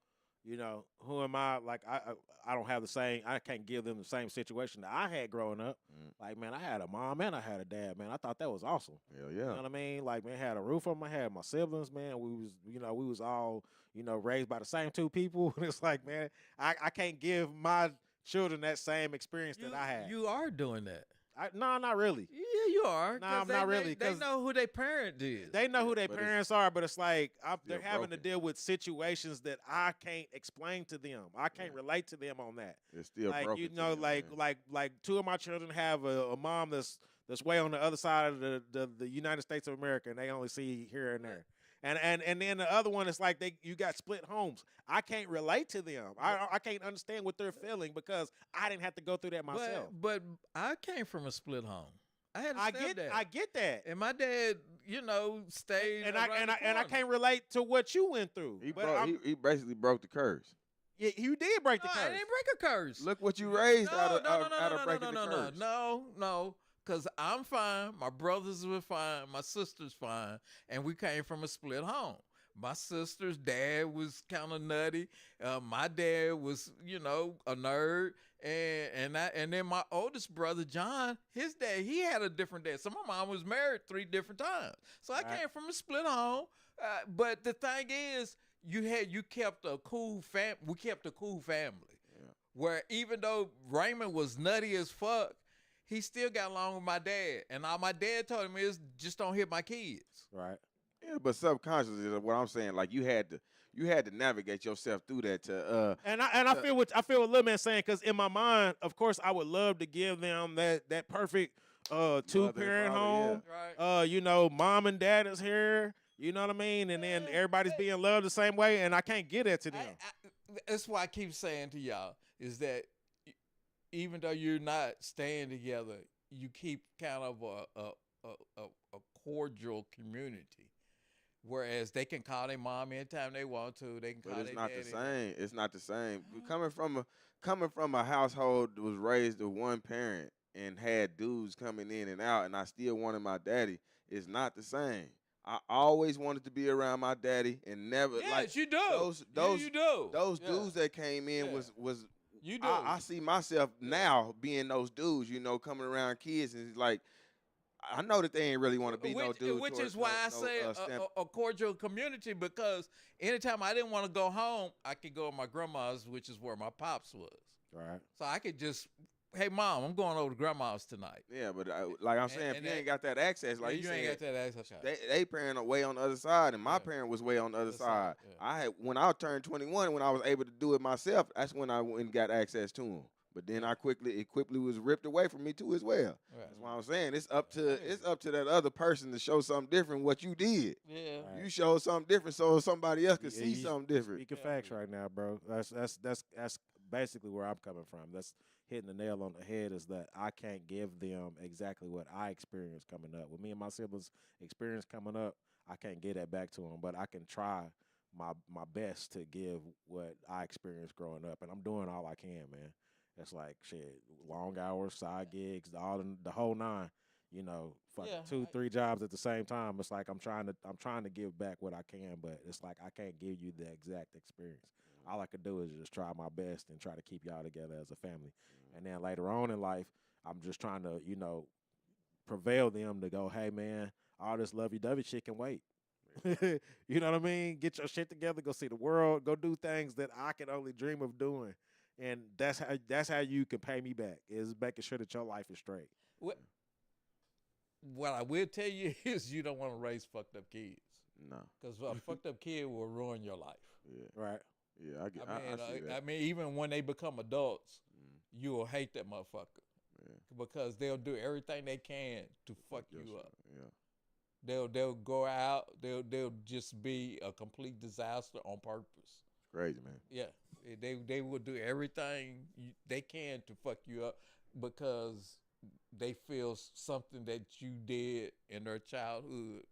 you know, who am I? Like I don't have the same. I can't give them the same situation that I had growing up. Like, man, I had a mom and I had a dad. Man, I thought that was awesome. Hell You yeah. know what I mean? Like, man, had a roof over my head. My siblings, man, we was all, raised by the same two people. And it's like, man, I can't give my children that same experience that I had. You are doing that. No, not really. Yeah, you are. Nah, 'cause not really, They 'cause know who their parent is. They know who their but it's parents are, but it's like they're still having to broken. deal with situations that I can't explain to them. I can't relate to them on that. It's still Like broken. you to know, them, like man. like two of my children have a mom that's way on the other side of the United States of America, and they only see here and there. And then the other one is like you got split homes. I can't relate to them. I can't understand what they're feeling because I didn't have to go through that myself. But I came from a split home. I had a stepdad. I get that. And my dad, stayed And around I the corner. can't relate to what you went through. He basically broke the curse. Yeah, you did break the No, curse. I didn't break a curse. Look what you raised out of no, breaking the curse. no. Because I'm fine. My brothers were fine. My sister's fine. And we came from a split home. My sister's dad was kind of nutty. My dad was, a nerd. And then my oldest brother, John, his dad, he had a different dad. So my mom was married 3 different times. So I came from a split home. But the thing is, you kept a cool family. We kept a cool family. Yeah. Where even though Raymond was nutty as fuck, he still got along with my dad. And all my dad told him is just don't hit my kids. Right. Yeah, but subconsciously is what I'm saying. Like you had to navigate yourself through that to I feel what Lil Man saying, because in my mind, of course, I would love to give them that perfect 2-parent home. Right. Mom and dad is here. You know what I mean? And then everybody's being loved the same way, and I can't get that to them. That's why I keep saying to y'all is that even though you're not staying together, you keep kind of a cordial community. Whereas they can call their mom anytime they want to. They can call but it's their not daddy. the same. It's not the same. Coming from a household that was raised with one parent and had dudes coming in and out, and I still wanted my daddy, it's not the same. I always wanted to be around my daddy and never Yes, like you do. You do. those Yeah. dudes that came in Yeah. was You do. I see myself now being those dudes, coming around kids, and it's like I know that they ain't really want to be no dudes. Which towards is why I no, say stamp. a cordial community, because anytime I didn't want to go home, I could go to my grandma's, which is where my pops was. Right. So I could just, hey, Mom, I'm going over to grandma's tonight. Yeah, but like I'm saying, if you ain't got that access, like you ain't got that access. they parent are way on the other side, and my Yeah. parent was way on the other Other side. side, When I turned 21, when I was able to do it myself, that's when I went and got access to them. But then it quickly was ripped away from me too as well. Right. That's why I'm saying it's up to that other person to show something different what you did. Yeah. Right. You showed something different so somebody else could Yeah, see you something different. Speaking facts right now, bro. That's basically where I'm coming from. That's hitting the nail on the head, is that I can't give them exactly what I experienced coming up. With me and my siblings' experience coming up, I can't get that back to them, but I can try my best to give what I experienced growing up, and I'm doing all I can, man. It's like shit, long hours, side gigs, the whole 9. Fucking Yeah, 2-3 jobs at the same time. It's like I'm trying to give back what I can, but it's like I can't give you the exact experience. All I could do is just try my best and try to keep y'all together as a family. And then later on in life, I'm just trying to, prevail them to go, hey man, all this lovey-dovey shit can wait. You know what I mean? Get your shit together, go see the world, go do things that I can only dream of doing. And that's how you can pay me back, is making sure that your life is straight. What I will tell you is you don't want to raise fucked up kids, No. because a fucked up kid will ruin your life. Yeah. Right. Yeah. I see that. I mean, even when they become adults, you will hate that motherfucker Yeah. because they'll do everything they can to fuck you up. Yeah. They'll go out. They'll just be a complete disaster on purpose. Crazy, man. Yeah, they will do everything they can to fuck you up because they feel something that you did in their childhood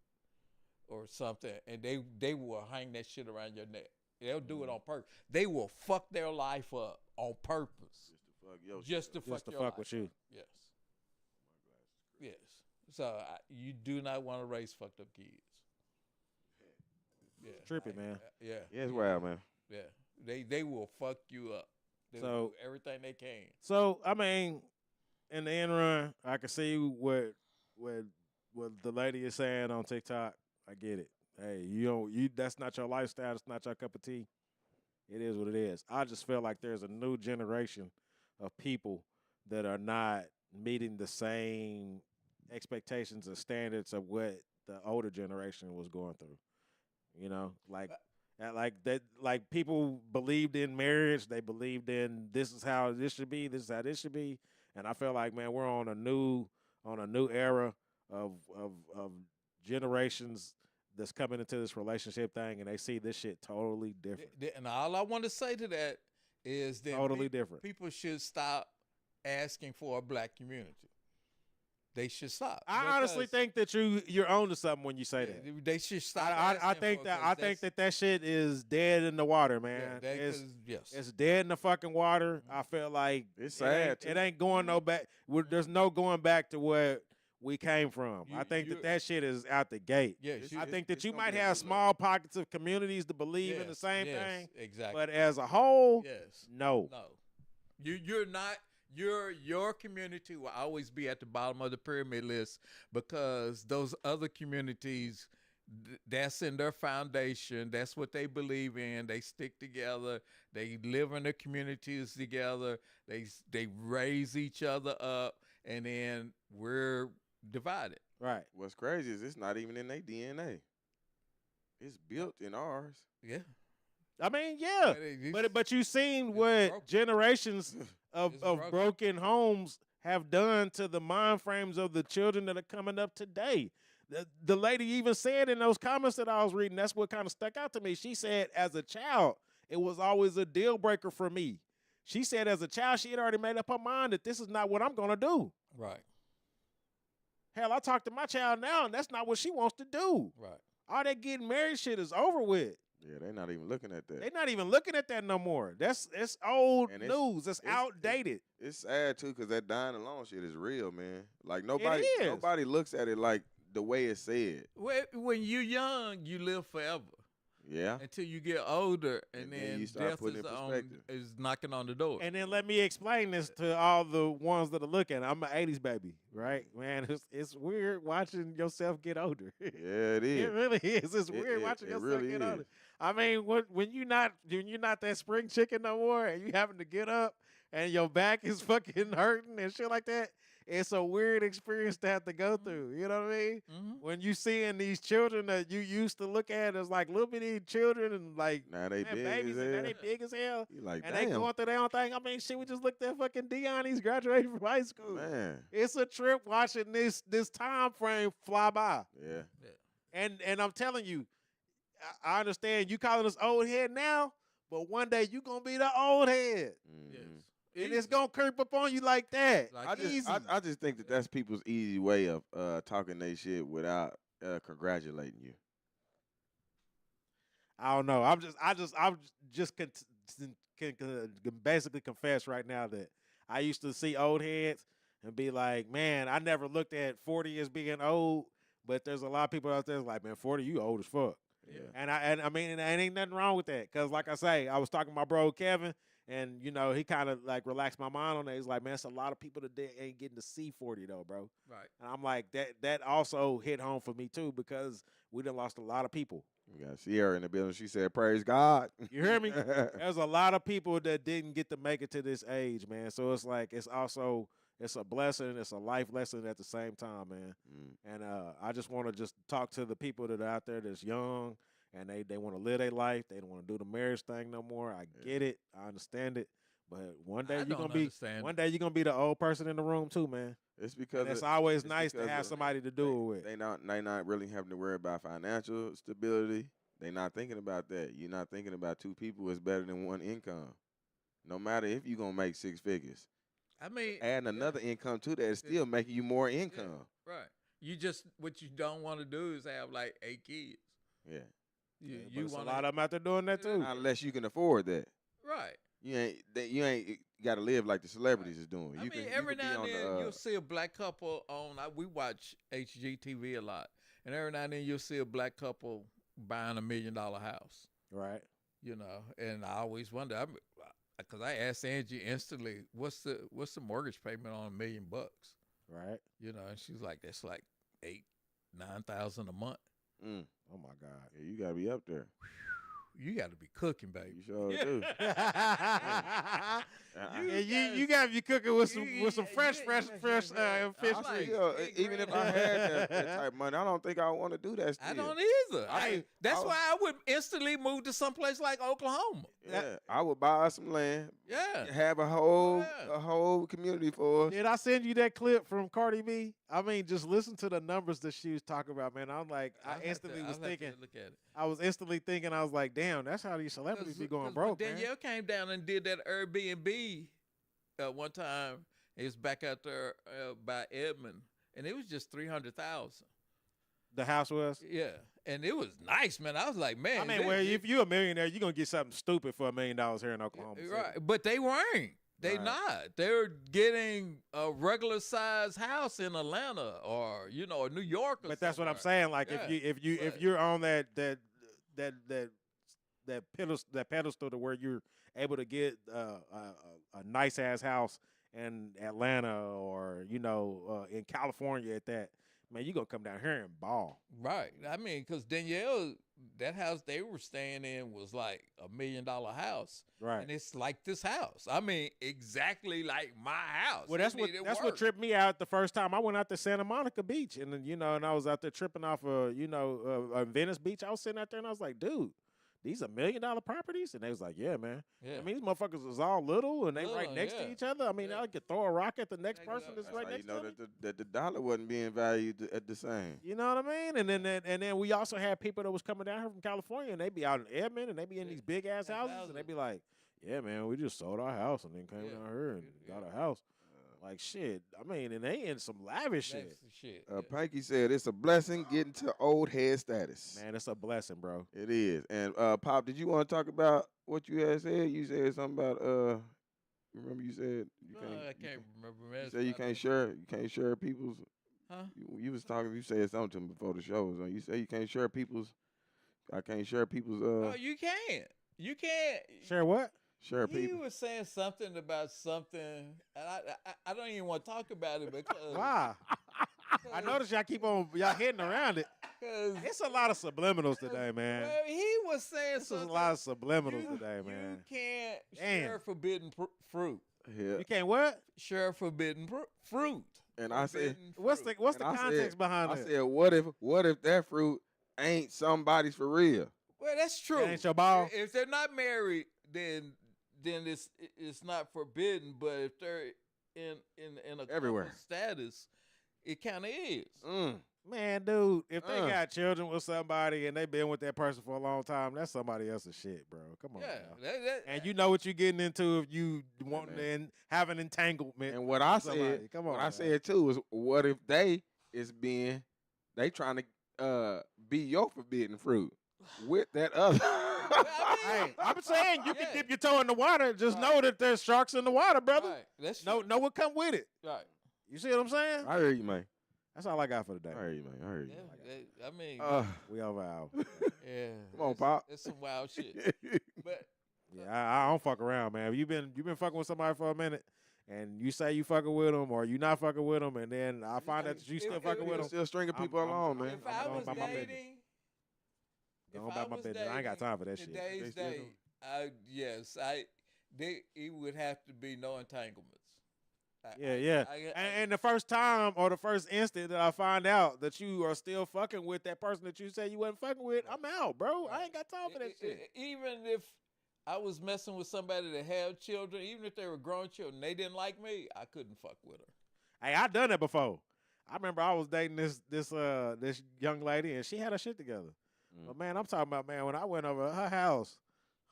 or something, and they will hang that shit around your neck. They'll do it on purpose. They will fuck their life up on purpose. Just to fuck with you. Yes. Yes. So you do not want to raise fucked up kids. Yeah. Trippy, man. Yeah. Yeah, it's wild, man. Yeah. They will fuck you up. They will So- do everything they can. So I mean, in the end run, I can see what the lady is saying on TikTok. I get it. Hey, you that's not your lifestyle. It's not your cup of tea. It is what it is. I just feel like there's a new generation of people that are not meeting the same expectations and standards of what the older generation was going through. You know, like that, like people believed in marriage. They believed in this is how this should be. This is how this should be. And I feel like, man, we're on a new era of generations that's coming into this relationship thing, and they see this shit totally different. And all I want to say to that is that Totally different. people should stop asking for a black community. They should stop. I honestly think that you're on to something when you say that. They should stop. I asking think for it that 'cause I think that shit is dead in the water, man. yes. It's dead in the fucking water. I feel like It's sad, too. It ain't going no back. There's no going back to where we came from. I think that shit is out the gate. Yes, I think that it's you gonna might be a have good small pockets of communities that believe in the same yes, thing, Exactly. but as a whole, yes. no. No. You're not. Your community will always be at the bottom of the pyramid list because those other communities, that's in their foundation. That's what they believe in. They stick together. They live in their communities together. They raise each other up, and then we're divided. Right. What's crazy is it's not even in their DNA. It's built in ours. Yeah. I mean, yeah, but you've seen what broken. generations of It's broken. broken homes have done to the mind frames of the children that are coming up today. The lady even said in those comments that I was reading, that's what kind of stuck out to me. She said, as a child, it was always a deal breaker for me. She said, as a child, she had already made up her mind that this is not what I'm going to do. Right. Hell, I talk to my child now, and that's not what she wants to do. Right. All that getting married shit is over with. Yeah, they're not even looking at that. They're not even looking at that no more. It's old And it's- news. It's outdated. It's sad too, cause that dying alone shit is real, man. Like nobody looks at it like the way it's said. When you're young, you live forever Yeah. until you get older, and then then you start death putting is it in perspective. is knocking on the door. And then let me explain this to all the ones that are looking. I'm an 80s baby, right? Man, it's weird watching yourself get older. Yeah, it is. It really is. It's weird watching yourself really get is. older. I mean, when you're not that spring chicken no more, and you having to get up, and your back is fucking hurting and shit like that, it's a weird experience to have to go through. You know what I mean? Mm-hmm. When you seeing these children that you used to look at as like little bitty children and like Now they big babies, as and now hell. they big as hell. You like, And damn, they going through their own thing. I mean, shit, we just looked at fucking Dion. He's graduating from high school. man. It's a trip watching this time frame fly by. Yeah. And I'm telling you, I understand you calling us old head now, but one day you gonna be the old head, Yes. Mhm. and it's gonna creep up on you like that. Like easy. I just think that's people's easy way of talking their shit without congratulating you. I don't know. I'm just can basically confess right now that I used to see old heads and be like, man, I never looked at 40 as being old, but there's a lot of people out there that's like, man, 40, you old as fuck. Yeah. And I mean, and ain't nothing wrong with that, cause like I say, I was talking to my bro Kevin, and you know he kind of like relaxed my mind on that. He's like, man, it's a lot of people that ain't getting to see 40 though, bro. Right. And I'm like, that also hit home for me too, because we done lost a lot of people. We got Sierra in the building. She said, "Praise God." You hear me? There's a lot of people that didn't get to make it to this age, man. So it's like it's a blessing, it's a life lesson at the same time, man. Mm. And I just want to just talk to the people that are out there that's young and they want to live their life. They don't want to do the marriage thing no more. I get it. I understand it. But one day I you're don't gonna be understand. one day you're gonna be the old person in the room too, man. It's because And it's of- always it's nice to because have of- somebody to do it with. They not really having to worry about financial stability. They not thinking about that. You're not thinking about two people is better than one income. No matter if you're gonna make six figures, I mean, adding another income to that is still making you more income. right. You just what you don't want to do is have like 8 kids. Yeah. You But you there's a want lot of them out there doing that too. Unless you can afford that. right. You ain't got to live like the celebrities is doing. I You mean, can, every you can now be and on then the, you'll see a black couple on. We watch HGTV a lot, and every now and then you'll see a black couple buying $1 million house. Right. You know, and I always wonder, because I asked Angie instantly, what's the mortgage payment on $1 million? Right. You know, and she's like, that's like $8,000-9,000 a month. Mm. Oh my God. Yeah, you got to be up there. You got to be cooking, baby. You sure do. Yeah, you gotta be cooking with some fresh fish. I'm like, Even if I had that type of money, I don't think I want to do that still. I don't either. I- That's I- why I would instantly move to someplace like Oklahoma. Yeah, I would buy some land, Yeah. have a whole community for us. Did I send you that clip from Cardi B? I mean, just listen to the numbers that she was talking about, man. I'm like, I instantly was thinking, Look at it. I was instantly thinking, I was like, damn, that's how these celebrities be going 'Cause broke, man. Danielle came down and did that Airbnb one time. It was back out there by Edmond, and it was just $300,000. The house was. Yeah, and it was nice, man. I was like, man. I mean, well, if you're a millionaire, you're gonna get something stupid for $1 million here in Oklahoma City. right, but they weren't. They Right. not. They're getting a regular size house in Atlanta or or New York. Or But that's what I'm somewhere. saying. Like, Yeah, if right. you're on that pedestal to where you're able to get a nice ass house in Atlanta or in California at that, man, you gonna come down here and ball. Right. I mean, because Danielle, that house they were staying in was like $1 million house. Right. And it's like this house. I mean, exactly like my house. Well, It that's what needed what work. tripped me out the first time I went out to Santa Monica Beach, and then and I was out there tripping off Venice Beach. I was sitting out there and I was like, dude, these are $1 million properties, and they was like, yeah, man. Yeah. I mean, these motherfuckers is all little and they right Little, next yeah. to each other. I mean, Yeah. I could throw a rock at the next Take it person up. that's That's right how you next know to me. that the dollar wasn't being valued at the same. You know what I mean? And then we also had people that was coming down here from California, and they be out in Edmond, and they be in these big ass Big houses, and houses. they be like, yeah, man, we just sold our house and then came Yeah. down here and Yeah. got a house. Like shit. I mean, and they in some lavish shit. Next shit. Yeah. Panky said it's a blessing getting to old head status. Man, it's a blessing, bro. It is. And Pop, did you want to talk about what you had said? You said something about remember you said you No, can't. I you can't remember, man. You It's said you probably- can't share people's. Huh? You was talking. You said something to me before the show was on. You said you can't share people's. I can't share people's. Oh, you can't. You can't. Share what? Share He people. was saying something about something, and I don't even want to talk about it because Why? I noticed y'all hitting around it. because It's a lot of subliminals today, man. well, he was saying This is a something. lot of subliminals you, today, man. You can't Damn. share forbidden fruit. Yeah. You can't what? Share forbidden fruit. And I said. Forbidden What's the fruit. And I context said- behind I that? said, what if that fruit ain't somebody's for real? Well, that's true. That ain't your ball? If they're not married, then it's not forbidden. But if they're in a Everywhere. couple status, it kind of is. Mm. Man, dude, if they Uh. got children with somebody and they been with that person for a long time, that's somebody else's shit, bro. Come on, Yeah, now. And you you know what you're getting into if you want man. to have an entanglement. And what I with somebody. said, Come on, what man. I said too is, what if they trying to be your forbidden fruit with that other? Hey, I'm saying you can Yeah. dip your toe in the water. Just know that there's sharks in the water, brother. Right, that's Know what come with it. right. You see what I'm saying? I hear you, man. That's all I got for today. I hear you, man. I hear you. Yeah, I mean, We over out. yeah. come on, it's- Pop. It's some wild shit. But Yeah, I don't fuck around, man. You've been fucking with somebody for a minute, and you say you fucking with them, or you not fucking with them, and then I find out that you still If- fucking if- with You're them. still stringing people I'm- along, man. if I'm I going was about my business. dating, Going if about I my was business. I ain't got dating time for that shit. Today's They still date, it would have to be no entanglements. Yeah. And the first time or the first instant that I find out that you are still fucking with that person that you said you wasn't fucking with, I'm out, bro. I ain't got time for that shit. Even if I was messing with somebody that had children, even if they were grown children, they didn't like me, I couldn't fuck with her. Hey, I done that before. I remember I was dating this young lady, and she had her shit together. But man, I'm talking about, man, when I went over to her house,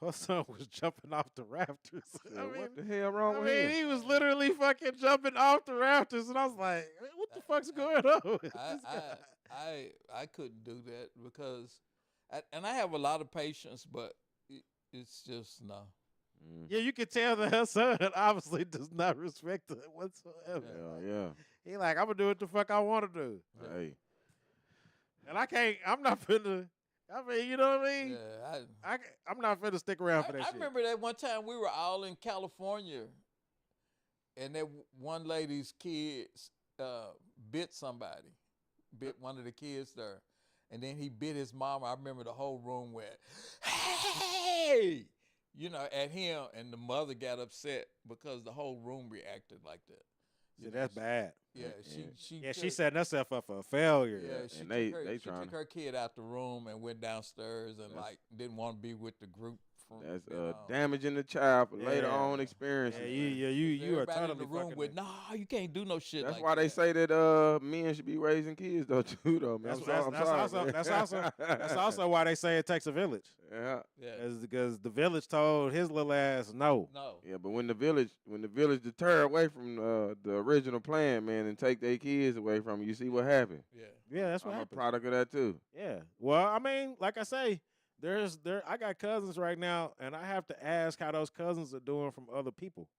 her son was jumping off the rafters. What the hell wrong with him? He was literally fucking jumping off the rafters, and I was like, what the fuck's going on with this guy? I couldn't do that because, and I have a lot of patience, but it's just no. Yeah, you can tell that her son obviously does not respect her whatsoever. Yeah. He like, I'm gonna do what the fuck I want to do. Hey. And I'm not finna. I mean, you know what I mean? Yeah, I'm not finna stick around for that I shit. remember that one time we were all in California, and that one lady's kids bit somebody, bit one of the kids there, and then he bit his mama. I remember the whole room went, hey, at him, and the mother got upset because the whole room reacted like that. Yeah, that's bad. Yeah, she setting herself up for a failure. Yeah, she took her kid out the room and went downstairs and didn't want to be with the group. That's damaging the child for later on experiences. Yeah, you are totally in the room with you can't do no shit. That's like why that. they say that men should be raising kids though too though, man. That's also why they say it takes a village. Yeah. Because the village told his little ass no. Yeah, but when the village deter away from the original plan, man, and take their kids away from you see what happened. Yeah, that's what I'm happened. a product of that too. Yeah. Well, I mean, like I say, I got cousins right now, and I have to ask how those cousins are doing from other people.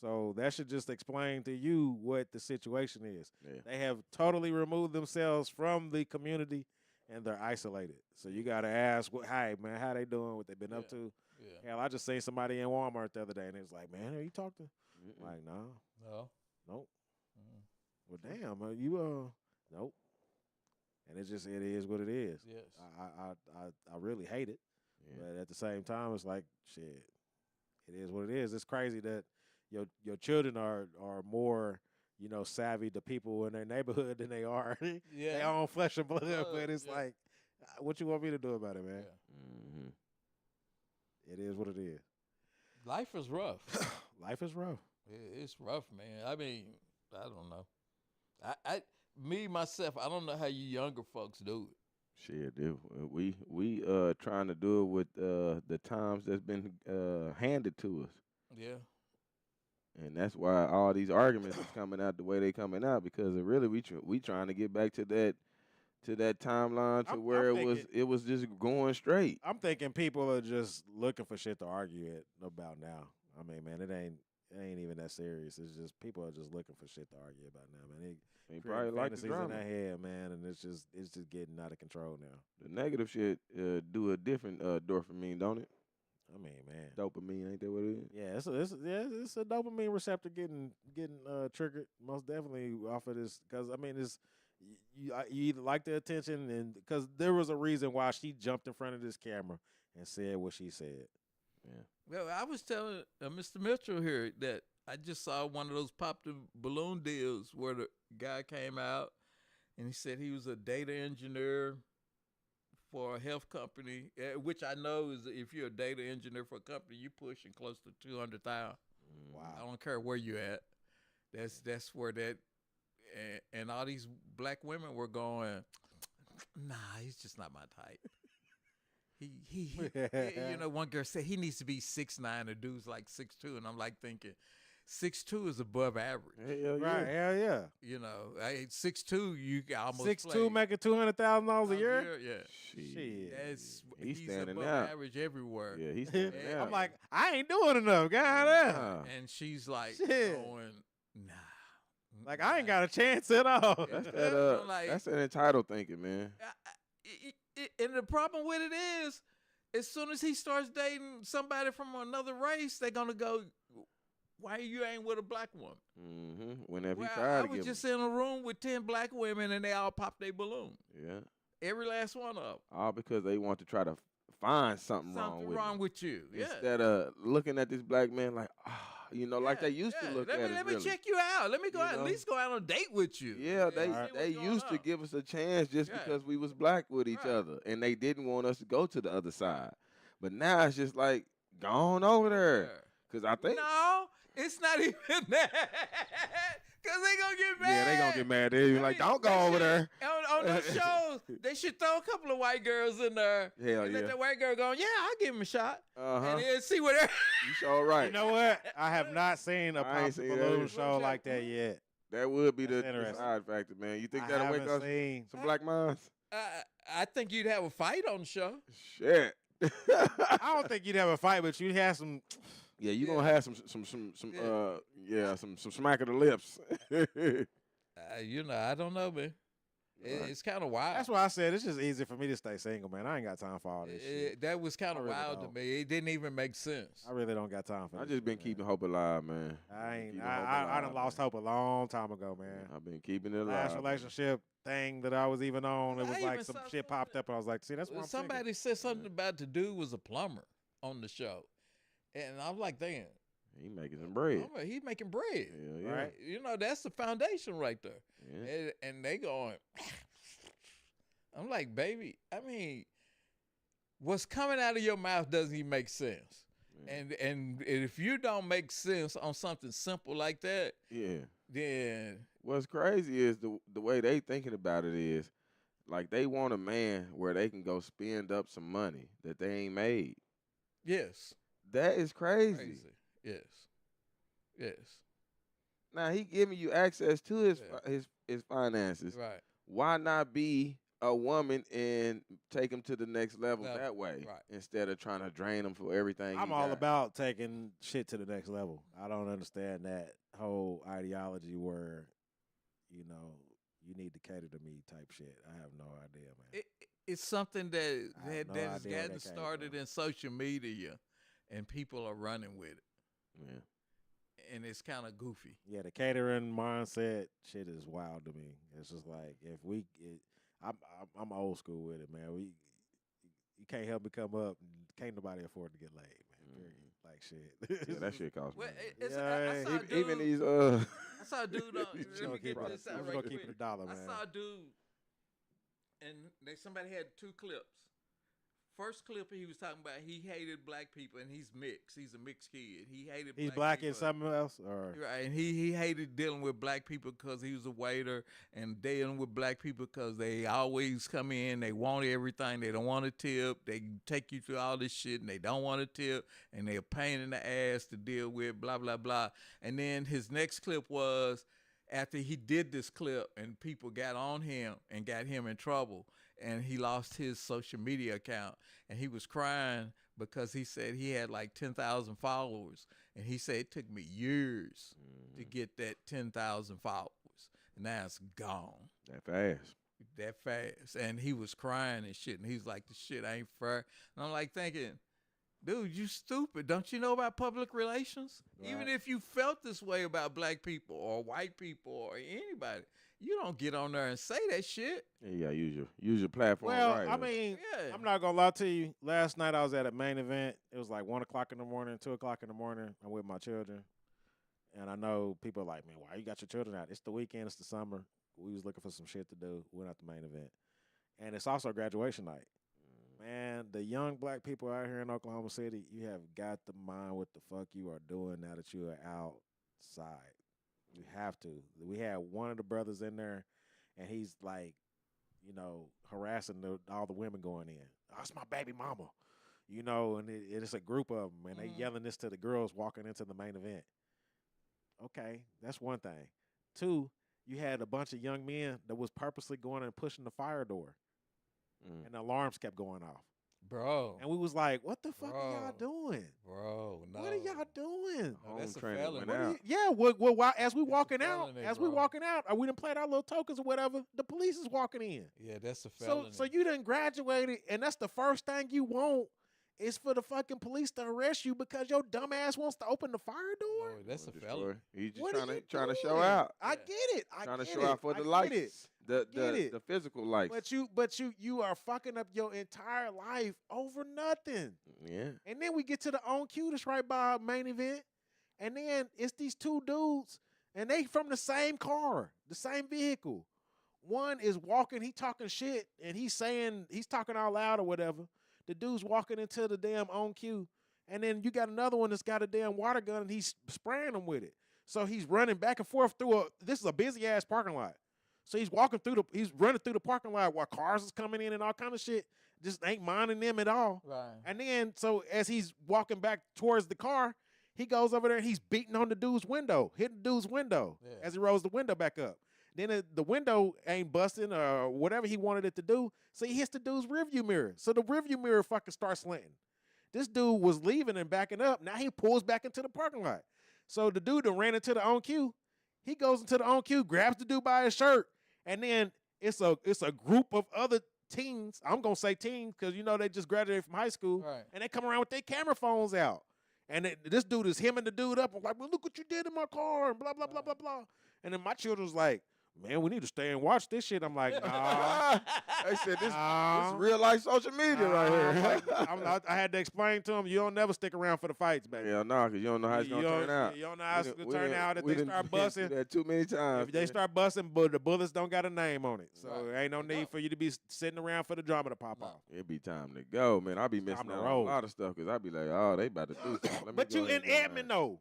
So that should just explain to you what the situation is. Yeah. They have totally removed themselves from the community, and they're isolated. So you got to ask, hey, man, how they doing, what they been up to. Yeah. Hell, I just seen somebody in Walmart the other day, and it was like, man, are you talking? Like, no. Nope. Well, damn, nope. And it is what it is. Yes. I really hate it. Yeah. But at the same time, it's like, shit, it is what it is. It's crazy that your children are more, savvy to people in their neighborhood than they are their own flesh and blood. But it's like, what you want me to do about it, man? Yeah. Mm-hmm. It is what it is. Life is rough. Life is rough. It's rough, man. I mean, I don't know. Me, myself, I don't know how you younger folks do it. Shit, dude. We trying to do it with the times that's been handed to us. Yeah. And that's why all these arguments is coming out the way they coming out, because really we trying to get back to that timeline to where it was just going straight. I'm thinking people are just looking for shit to argue about now. I mean, man, it ain't even that serious. It's just people are just looking for shit to argue about now, man. They probably like the drama in their head, man, and it's just getting out of control now. The negative shit do a different dopamine, don't it? I mean, man, dopamine, ain't that what it is? Yeah, it's a dopamine receptor getting triggered most definitely off of this, because I mean, it's you either like the attention, and because there was a reason why she jumped in front of this camera and said what she said. Yeah. Well, I was telling Mr. Mitchell here that I just saw one of those pop the balloon deals where the guy came out and he said he was a data engineer for a health company, which I know is if you're a data engineer for a company, you pushing close to 200,000. Wow! I don't care where you at. That's where that and all these black women were going. Nah, he's just not my type. He one girl said he needs to be 6'9", a dude's like 6'2", and I'm like thinking 6'2" is above average. Hell yeah. Right, hell yeah. 6'2", you almost 6'2", making $200,000 a year. Yeah, shit. He's standing above out. average everywhere. Yeah, he's standing out. I'm like, I ain't doing enough, goddamn. And she's like Shit. going, nah. Like I ain't got a chance at all. That's that entitled thinking, man. And the problem with it is, as soon as he starts dating somebody from another race, they're gonna go, "Why you ain't with a black woman?" Mm-hmm. Whenever he Well, tried I to was get just in a room with 10 black women, and they all popped their balloon. Yeah. Every last one of them. All because they want to try to find something wrong with you. Yeah. Instead of looking at this black man like, like they used to look at it. Let me check you out. Let me go out, at least go out on a date with you. Yeah, they used to give us a chance just because we was black with each other, and they didn't want us to go to the other side. But now it's just like Go on over there. Cause I think No, it's not even that. Cause they gonna get mad. yeah, they gonna get mad. They be like, don't go over there. On those shows, they should throw a couple of white girls in there. Hell and yeah. let the white girl go, yeah, I'll give him a shot. Uh-huh. And then see what they're. You sure right. You know what? I have not seen a I ain't Pop the seen that Balloon either. show like that yet. That would be That's the interesting. side factor, man. You think I that'll wake haven't up seen. some black minds? I think you'd have a fight on the show. Shit. I don't think you'd have a fight, but you'd have some. Yeah, you gonna have some smack of the lips. I don't know, man. It's kind of wild. That's why I said it's just easy for me to stay single, man. I ain't got time for all this shit. That was kind of really wild don't. to me. It didn't even make sense. I really don't got time for I this just been shit, keeping man. hope alive, man. I done lost hope a long time ago, man. I've been keeping it alive. Last relationship thing that I was even on, it I was even like some saw shit popped up, and I was like, see, that's what I'm thinking. Somebody said something about the dude was a plumber on the show, and I'm like, damn, He making some bread. He's making bread. Hell yeah. Right. That's the foundation right there. Yeah. And they going, I'm like, baby, I mean, what's coming out of your mouth doesn't even make sense. Yeah. And if you don't make sense on something simple like that, Yeah. then What's crazy is the way they thinking about it is like they want a man where they can go spend up some money that they ain't made. yes, That is crazy. crazy. Yes. Now he giving you access to his Yeah. his finances. Right. Why not be a woman and take him to the next level Level, that way right. instead of trying to drain him for everything? I'm he all got? about taking shit to the next level. I don't understand that whole ideology where, you need to cater to me type shit. I have no idea, man. It's something that I have no has idea where gotten that came started from. in social media, and people are running with it, Yeah. and it's kind of goofy. Yeah, the catering mindset shit is wild to me. It's just like I'm old school with it, man. You can't help me come up. Can't nobody afford to get laid, man. Period. Like shit. Yeah, that shit costs Well, money. I saw a dude. Even these I saw a dude. Let We're me gonna get keep this it- out we're right gonna quick. keep it $1, I man. saw a dude, and somebody had 2 clips. First clip, he was talking about he hated black people, and he's mixed. He's a mixed kid. He hated. He's black people. and something else, or Right, and he hated dealing with black people because he was a waiter, and dealing with black people because they always come in, they want everything, they don't want a tip, they take you through all this shit, and they don't want a tip, and they're a pain in the ass to deal with, blah, blah, blah. And then his next clip was after he did this clip, and people got on him and got him in trouble, and he lost his social media account, and he was crying because he said he had like 10,000 followers, and he said it took me years to get that 10,000 followers, and now it's gone that fast. and he was crying and shit, and he's like, the shit ain't fair. And I'm like thinking, dude, you stupid. Don't you know about public relations? Right. Even if you felt this way about black people or white people or anybody, you don't get on there and say that shit. Yeah, you gotta use your platform well, right. I mean, Yeah. I'm not gonna lie to you. Last night I was at a main event. It was like 1:00 in the morning, 2:00 in the morning. I'm with my children, and I know people are like, man, why you got your children out? It's the weekend. It's the summer. We was looking for some shit to do. We went out the main event, and it's also graduation night. Man, the young black people out here in Oklahoma City, you have got to mind what the fuck you are doing now that you are outside. You have to. We had one of the brothers in there, and he's like, harassing all the women going in. That's my baby mama, and it's a group of them, and they yelling this to the girls walking into the main event. Okay, that's one thing. 2, you had a bunch of young men that was purposely going and pushing the fire door, and the alarms kept going off. Bro. And we was like, what the fuck are y'all Bro. doing? Bro, no. What are y'all doing? No, that's a Home training felony. went out. Yeah, well, as we walking out, felony, bro. we done played our little tokens or whatever, the police is walking in. Yeah, that's a felony. So you done graduated, and that's the first thing you want is for the fucking police to arrest you because your dumb ass wants to open the fire door? Boy, that's a Destroy. felony. He's just What are you trying to show doing? out. I Yeah. get it. I Trying to get show it. out for I the get lights. it. The Get it. the physical lights. But you are fucking up your entire life over nothing. Yeah. And then we get to the on cue that's right by our main event. And then it's these 2 dudes, and they from the same car, the same vehicle. One is walking, he talking shit, and he's talking out loud or whatever. The dude's walking into the damn on cue, And then you got another one that's got a damn water gun and he's spraying them with it. So he's running back and forth this is a busy ass parking lot. So he's he's running through the parking lot while cars is coming in and all kind of shit. Just ain't minding them at all. Right. And then, so as he's walking back towards the car, he goes over there and he's beating on the dude's window, hitting the dude's window as he rolls the window back up. Then the window ain't busting or whatever he wanted it to do. So he hits the dude's rearview mirror. So the rearview mirror fucking starts slanting. This dude was leaving and backing up. Now he pulls back into the parking lot. So the dude that ran into the on cue, he goes into the on cue, grabs the dude by his shirt, and then it's a group of other teens. I'm gonna say teens because they just graduated from high school, Right. and they come around with their camera phones out. And this dude is hemming the dude up. I'm like, well, look what you did in my car, and blah, blah, blah, blah, blah. And then my children's like, man, we need to stay and watch this shit. I'm like, nah. They said this real life social media right here. I had to explain to them, you don't never stick around for the fights, baby. Yeah, no, because you don't know how it's going to turn out. You don't know how it's going to turn out if they start busting. That too many times. If they start busting, but the bullets don't got a name on it. So there ain't no need for you to be sitting around for the drama to pop off. It be time to go, man. I be missing out on a lot of stuff because I be like, oh, they about to do something. But you in Edmond, though.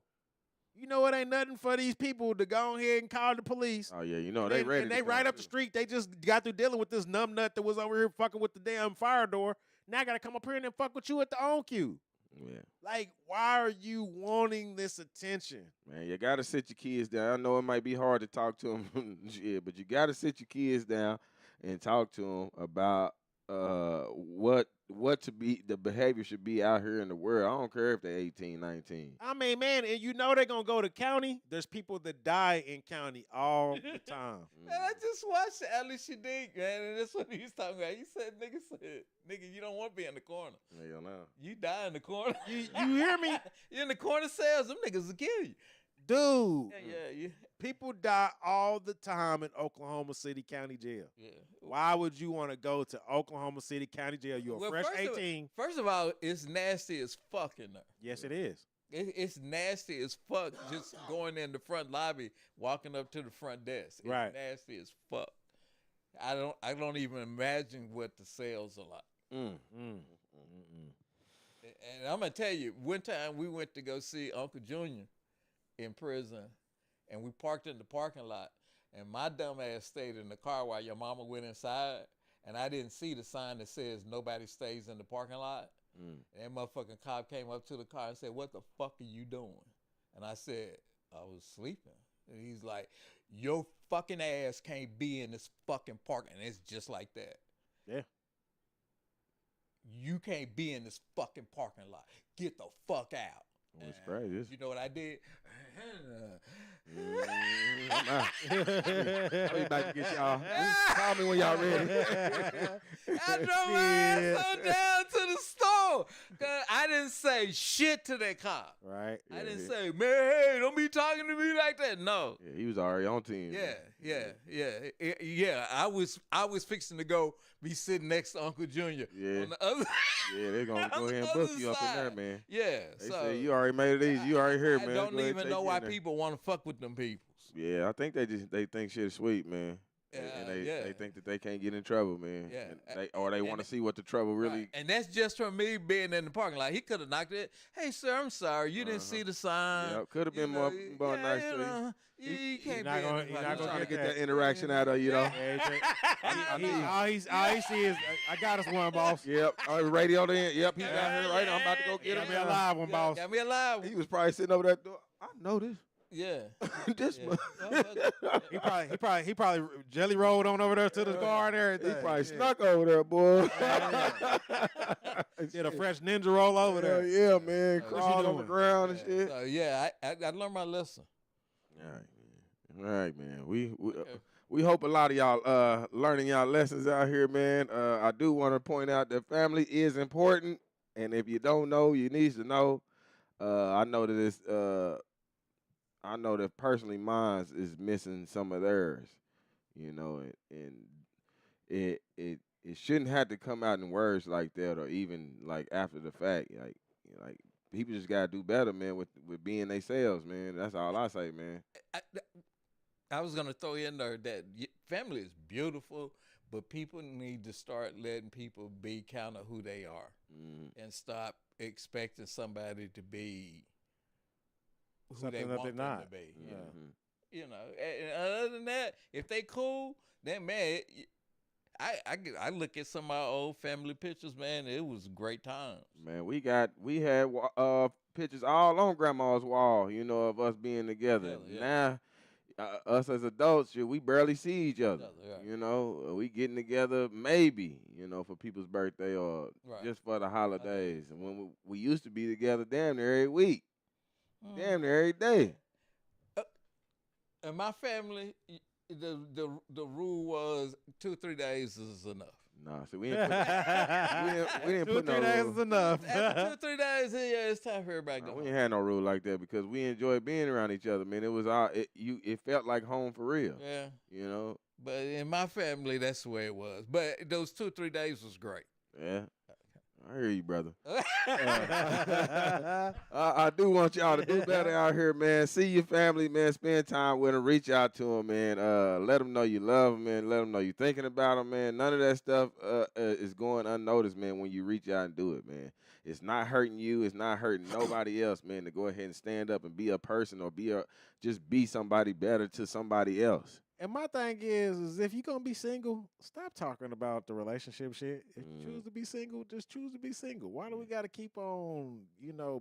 You know it ain't nothing for these people to go ahead and call the police. Oh, yeah, they ready. And they right up the street. They just got through dealing with this numbnut that was over here fucking with the damn fire door. Now I got to come up here and then fuck with you at the on cue. Yeah. Like, why are you wanting this attention? Man, you got to sit your kids down. I know it might be hard to talk to them, yeah, but you got to sit your kids down and talk to them about what the behavior should be out here in the world. I don't care if they're 18, 19. I mean, man, and they're going to go to county. There's people that die in county all the time. Man, I just watched Ali Shadiq, man, and that's what he was talking about. He said, nigga, you don't want to be in the corner. Hell no. You die in the corner. You hear me? You're in the corner cells, them niggas will kill you. Dude. Yeah. People die all the time in Oklahoma City County Jail. Yeah. Why would you want to go to Oklahoma City County Jail? You're a fresh 18. First of all, it's nasty as fuck in there. Yes, it is. It's nasty as fuck just going in the front lobby, walking up to the front desk. It's right. Nasty as fuck. I don't even imagine what the cells are like. And I'm gonna tell you, one time we went to go see Uncle Junior in prison, and we parked in the parking lot, and my dumb ass stayed in the car while your mama went inside, and I didn't see the sign that says nobody stays in the parking lot. And that motherfucking cop came up to the car and said, what the fuck are you doing? And I said, I was sleeping. And he's like, your fucking ass can't be in this fucking park. And it's just like that. Yeah. You can't be in this fucking parking lot. Get the fuck out. It's crazy. You know what I did? I'm out. I'll be back to get y'all. Call me when y'all ready. I drove my ass on down to the store. Cause I didn't say shit to that cop. Right. I didn't say, man, hey, don't be talking to me like that. No. Yeah, he was already on team. Yeah. I was fixing to go be sitting next to Uncle Junior. Yeah. On the other. Yeah, they're gonna go ahead and book you up in there, man. Yeah. They so say you already made it easy. You already here, man. I Go don't ahead, even take know you why in there. people want to fuck with them people. Yeah, I think they think shit is sweet, man. And they think that they can't get in trouble, man. Yeah. And they want to see what the trouble really. Right. And that's just from me being in the parking lot. He could have knocked it. Hey, sir, I'm sorry. You didn't see the sign. Yeah, could have been more nice to you. You can't not be gonna- in the you're parking not lot. Trying to get that interaction out of you, know. All he see is, I got us one, boss. Yep. Radio then. Yep, he's out here right now. I'm about to go get Got him. me a live one, boss. Got me alive. He was probably sitting over that door. I know this. Yeah. This Yeah. He probably jelly rolled on over there to the car and everything. He probably snuck over there, boy. Did a fresh ninja roll over there. Yeah, man. What you Crawled on the doing? ground and shit. So, yeah, I learned my lesson. All right, man. We hope a lot of y'all learning y'all lessons out here, man. I do want to point out that family is important, and if you don't know, you need to know. I know that it's I know that personally mine is missing some of theirs, you know, and it shouldn't have to come out in words like that or even like after the fact. Like people just gotta do better, man, with being themselves, man. That's all I say, man. I was gonna throw in there that family is beautiful, but people need to start letting people be kind of who they are and stop expecting somebody to be who Something they that want they're them not. to be. Yeah. You know, and other than that, if they cool, then man, I look at some of my old family pictures, man. It was great times. Man, we had pictures all on grandma's wall, you know, of us being together. Yeah. Now, us as adults, shit, we barely see each other. Yeah. You know, we getting together maybe, you know, for people's birthday or just for the holidays. And when we used to be together damn near every week, damn near every day. In my family, the rule was 2-3 days is enough. Nah, so we didn't put, we didn't put no 2-3 days rule. is enough. After 2-3 days, yeah, it's time for everybody to Nah, go we home. ain't had no rule like that because we enjoyed being around each other, man. It was it felt like home for real. Yeah, You know? but in my family, that's the way it was. But those 2-3 days was great. Yeah. I hear you, brother. I do want y'all to do better out here, man. See your family, man. Spend time with them. Reach out to them, man. Let them know you love them, man. Let them know you're thinking about them, man. None of that stuff is going unnoticed, man, when you reach out and do it, man. It's not hurting you. It's not hurting nobody else, man, to go ahead and stand up and be a person or just be somebody better to somebody else. And my thing is if you're going to be single, stop talking about the relationship shit. If you choose to be single, just choose to be single. Why do we got to keep on,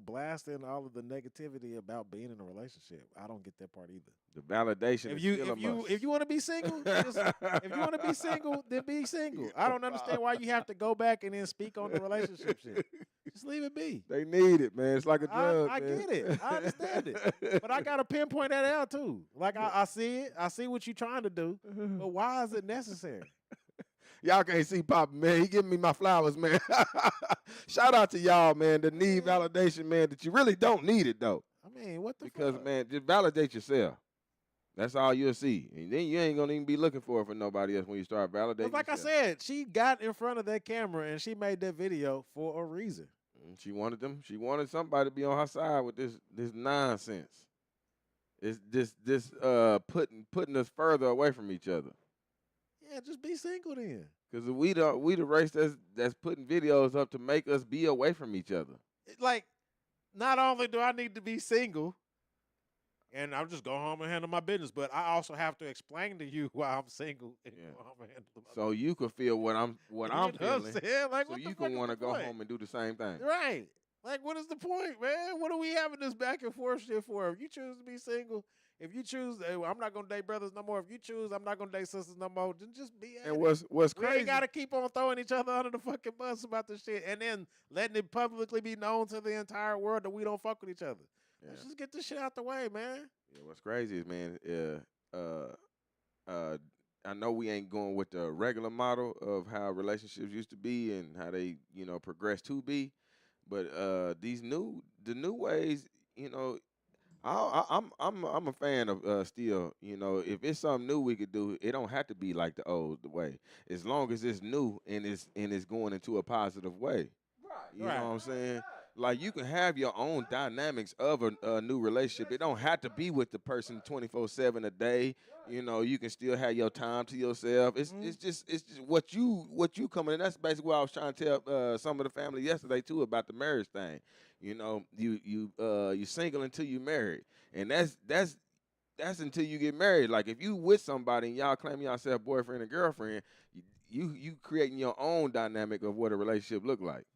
blasting all of the negativity about being in a relationship? I don't get that part either. The validation If is you still a must. if you want to be single, if you want to be single, then be single. I don't understand why you have to go back and then speak on the relationship shit. Just leave it be. They need it, man. It's like a drug, I man. get it. I understand it. But I gotta pinpoint that out too. Like I see it. I see what you're trying to do. But why is it necessary? Y'all can't see Papa, man. He giving me my flowers, man. Shout out to y'all, man, that need validation, man, that you really don't need it, though. I mean, what the Because, fuck? man, just validate yourself. That's all you'll see. And then you ain't going to even be looking for it for nobody else when you start validating Like yourself. I said, she got in front of that camera and she made that video for a reason. She wanted them. She wanted somebody to be on her side with this nonsense. It's this putting us further away from each other. Yeah, just be single then. Because we the race that's putting videos up to make us be away from each other. Like, not only do I need to be single, and I'm just go home and handle my business, but I also have to explain to you why I'm single and Yeah. go home and handle my So you could feel what I'm You know feeling. what I'm saying? Like, So what the you fuck can is want to the go point? home and do the same thing. Right. Like, what is the point, man? What are we having this back and forth shit for? If you choose to be single, if you choose, I'm not gonna date brothers no more. If you choose, I'm not gonna date sisters no more. Then just be. At And it. what's We crazy? ain't gotta keep on throwing each other under the fucking bus about this shit, and then letting it publicly be known to the entire world that we don't fuck with each other. Yeah. Let's just get this shit out the way, man. Yeah, what's crazy is, man, I know we ain't going with the regular model of how relationships used to be and how they, progress to be, but the new ways, I'm a fan of still, if it's something new we could do, it don't have to be like the old way, as long as it's new and it's going into a positive way. Right. You know what I'm saying? Like, you can have your own dynamics of a new relationship. It don't have to be with the person 24/7 a day. You can still have your time to yourself. It's just what you coming in. That's basically what I was trying to tell some of the family yesterday too about the marriage thing. You single until you married, and that's until you get married. Like, if you with somebody and y'all claim yourself boyfriend and girlfriend, you creating your own dynamic of what a relationship look like.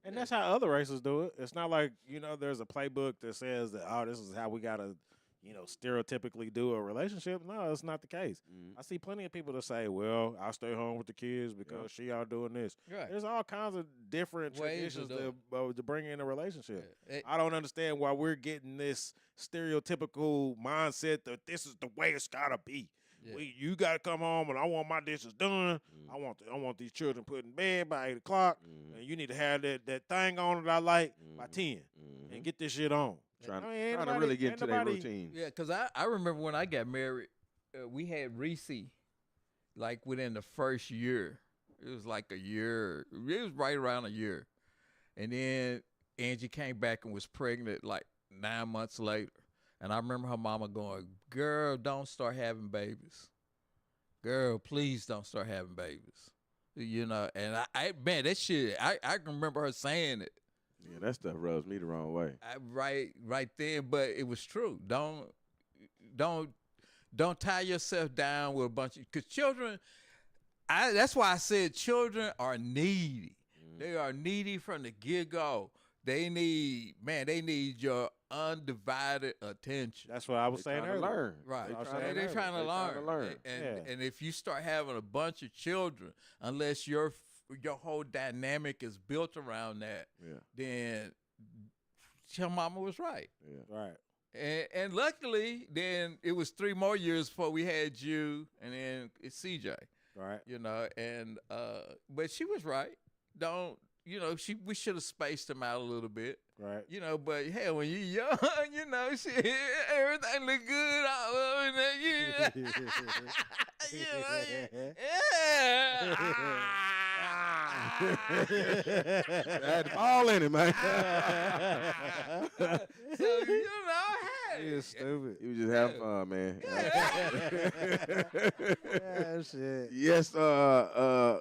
And that's how other races do it. It's not like, there's a playbook that says that, this is how we got to, stereotypically do a relationship. No, it's not the case. Mhm. I see plenty of people that say, well, I'll stay home with the kids because she out doing this. Right. There's all kinds of different Ways traditions to to bring in a relationship. Yeah. I don't understand why we're getting this stereotypical mindset that this is the way it's got to be. Yeah. You got to come home and I want my dishes done. I want these children put in bed by 8 o'clock. And you need to have that thing on that I like by 10 and get this shit on. Trying ain't to nobody- really get ain't into their nobody- routine. Yeah, because I remember when I got married, we had Reese, like, within the first year. It was like a year. It was right around a year. And then Angie came back and was pregnant like 9 months later. And I remember her mama going, girl, don't start having babies. girl, please don't start having babies. You know, and man, that shit, I can remember her saying it. Yeah, that stuff rubs me the wrong way. Right then, but it was true. Don't tie yourself down with a bunch of, because children. That's why I said children are needy. They are needy from the get-go. They need your undivided attention. That's what I was saying Trying to earlier. learn. Right. They Trying to learn. Yeah. And if you start having a bunch of children, unless your whole dynamic is built around that, then your mama was right. Yeah. Right. And luckily, then it was 3 more years before we had you, and then it's CJ. Right. You know, and but she was right. We should have spaced them out a little bit. Right. You know, but hell, when you young, you know, shit, everything look good all over there. Had all in it, man. So, you know, hey. You stupid. You was just having fun, man. Yeah, shit. Yes,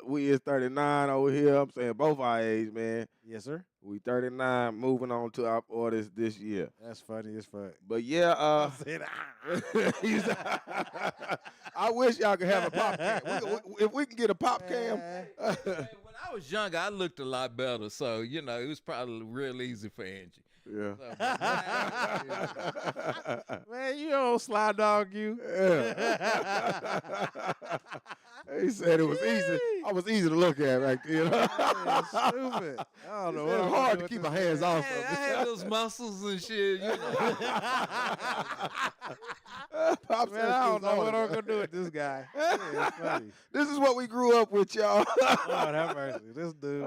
we is 39 over here. I'm saying both our age, man. Yes, sir. We 39, moving on to our orders this year. That's funny as fuck. But yeah, I said, I wish y'all could have a pop cam. If we can get a pop cam. Hey, when I was younger, I looked a lot better. So, you know, it was probably real easy for Angie. Yeah. So, but man, you don't slide dog you. Yeah. He said it was easy. I was easy to look at right there. Yeah, stupid. I don't know. It's hard to keep my hands off hey, of I had those muscles and shit, you know. Pop Man, I don't know what I'm gonna do with this guy. Yeah, it's funny. This is what we grew up with, y'all. Lord have mercy. This dude.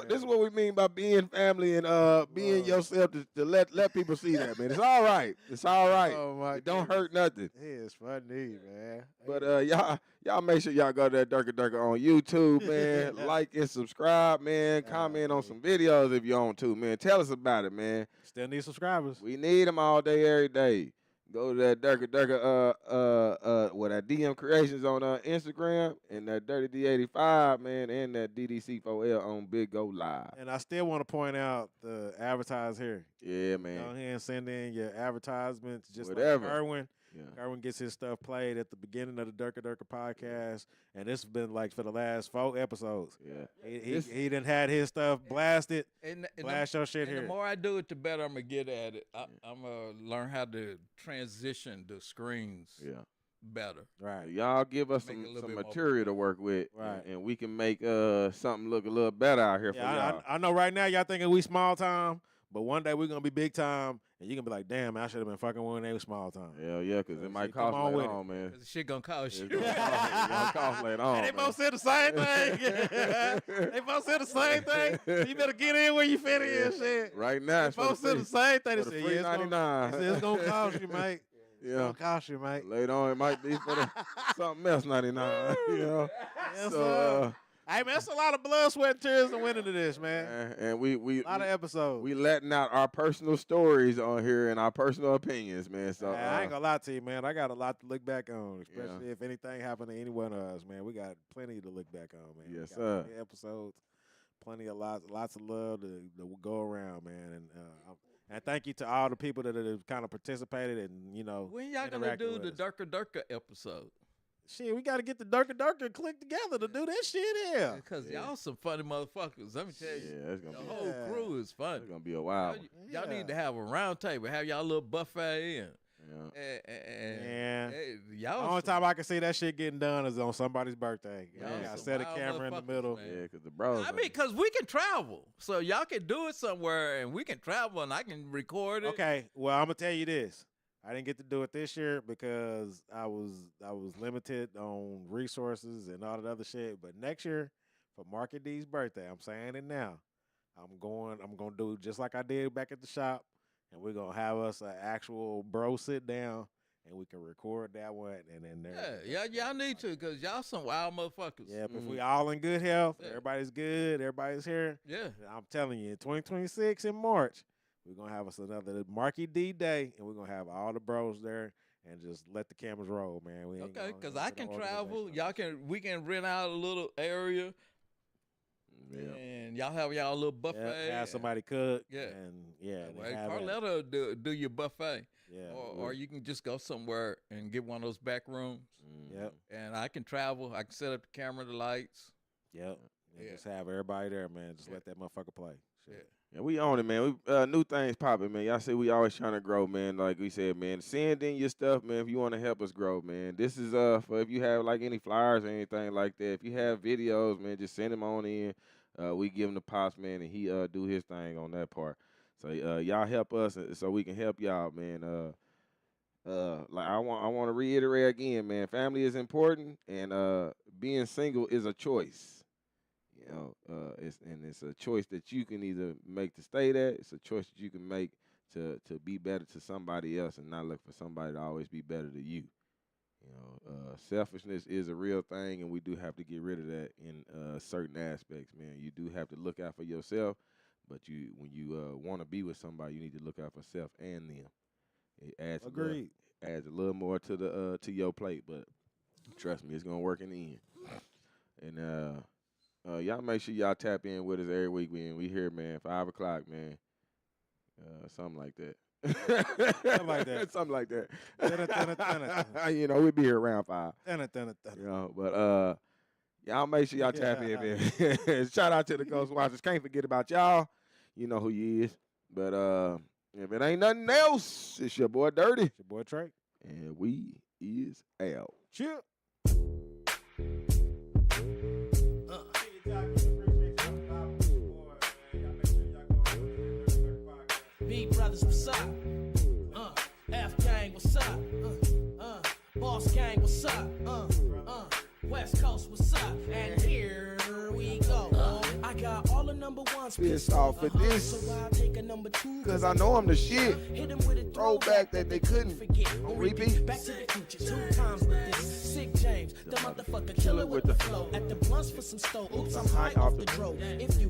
This is what we mean by being family and being yourself to let people see that, man. It's all right. It's all right. Oh my It don't goodness. hurt nothing. He is funny, man. But y'all make sure y'all go to that Durka Durka on YouTube, man. Like and subscribe, man. Comment on some videos if you want to, man. Tell us about it, man. Still need subscribers. We need them all day, every day. Go to that Durka Durka that DM Creations on Instagram and that Dirty D85, man, and that DDC4L on Big Go Live. And I still want to point out the advertise here. Yeah, man. Go ahead and send in your advertisements, just Whatever. like Kerwin. Yeah. Kerwin gets his stuff played at the beginning of the Durka Durka podcast, and this has been like for the last 4 episodes. Yeah. He done had his stuff blasted. And Blast your shit and here. the more I do it, the better I'm going to get at it. I'm going to learn how to transition the screens Yeah. Right. Y'all give us Make it a some little bit more material to work with, Right. and we can make something look a little better out here for Yeah, y'all. I know right now y'all thinking we small time, but one day we're gonna be big time, and you gonna be like, damn, I should have been fucking when they was small time. Hell yeah, because it might See, come cost on later with it. on, man. Cause the shit going to cost It's you. gonna cost later on. And they man. both said the same thing. They both said the same thing. You better get in where you fit in, shit. Right now, They it's for both the said the same thing. They for the said, free yeah, it's gonna, $99. they said, it's gonna cost you, mate. It's Yeah. gonna cost you, mate. Later on, it might be for the something else 99. You know. Yes, So, sir. Hey man, that's a lot of blood, sweat, and tears that went into this, man. and we A lot of episodes. we letting out our personal stories on here and our personal opinions, man. So Man, I ain't gonna lie to you, man. I got a lot to look back on, especially if anything happened to any one of us, man. We got plenty to look back on, man. We Yes, got sir. Plenty of episodes, plenty of lots of love to go around, man. And thank you to all the people that have kind of participated and When y'all going to interacted do with the us. Durka Durka episode? Shit, we got to get the Durka Durka click together to do that shit here. Because y'all some funny motherfuckers. Let me tell you. yeah, it's The gonna be whole Yeah. crew is funny. it's gonna be a while. Y'all Yeah. need to have a round table. Have y'all little buffet and Yeah. y'all. The only time I can see that shit getting done is on somebody's birthday. Y'all I got to some set a wild camera in the motherfuckers, middle. man. Yeah, because the bros. I mean, because we can travel. So y'all can do it somewhere and we can travel and I can record it. Okay, well, I'm gonna tell you this. I didn't get to do it this year because I was limited on resources and all that other shit. But next year, for Market D's birthday, I'm saying it now. I'm gonna do just like I did back at the shop, and we're gonna have us an actual bro sit down, and we can record that one, and then there. Yeah, y'all need to because y'all some wild motherfuckers. Yeah, but if we all in good health, Yeah. everybody's good, everybody's here. Yeah. I'm telling you, in 2026 in March, we're gonna have us another Marky D day, and we're gonna have all the bros there, and just let the cameras roll, man. We ain't Okay, gonna because put I no can organization travel. on We can rent out a little area, Yeah. and y'all have y'all little buffet. Yeah, have somebody cook. Yeah. And yeah, Well, they have it. Carletta do your buffet, Yeah. or you can just go somewhere and get one of those back rooms. Yep. And I can travel. I can set up the camera, the lights. Yep. And Yeah. just have everybody there, man. Just Yeah. let that motherfucker play. Yeah. Shit. Yeah, we own it, man. We new things popping, man. Y'all see we always trying to grow, man. Like we said, man. Send in your stuff, man, if you want to help us grow, man. This is for if you have like any flyers or anything like that. If you have videos, man, just send them on in. We give him the pops, man, and he do his thing on that part. So y'all help us so we can help y'all, man. Like I want to reiterate again, man. Family is important, and being single is a choice. You know, it's a choice that you can either make to stay there. It's a choice that you can make to be better to somebody else, and not look for somebody to always be better to you. You know, selfishness is a real thing, and we do have to get rid of that in certain aspects, man. You do have to look out for yourself, but when you want to be with somebody, you need to look out for self and them. It adds Agreed. adds a little more to the to your plate, but trust me, it's gonna work in the end. And y'all make sure y'all tap in with us every week. We here, man, 5 o'clock, man. Something like that. Something like that. Something like that. Dun-dun-dun-dun-dun. You know, we'll be here around 5. Dun-dun-dun-dun-dun. You know, but y'all make sure y'all tap in, man. Shout out to the Ghost Watchers. Can't forget about y'all. You know who you is. But if it ain't nothing else, it's your boy Dirty. It's your boy Trey. And we is out. Chill. B brothers, what's up? F gang, what's up? Boss gang, what's up? West Coast, what's up? And here we go. I got all the number ones Pissed off at this, so I'll take a number 2. cause I know I'm the shit. Hit 'em with a Throwback that they couldn't forget. on repeat. Back to the future 2 times with this. Sick James, the motherfucker killer with the flow. At the blunts for some stove. Oops, I'm high off the dro. If you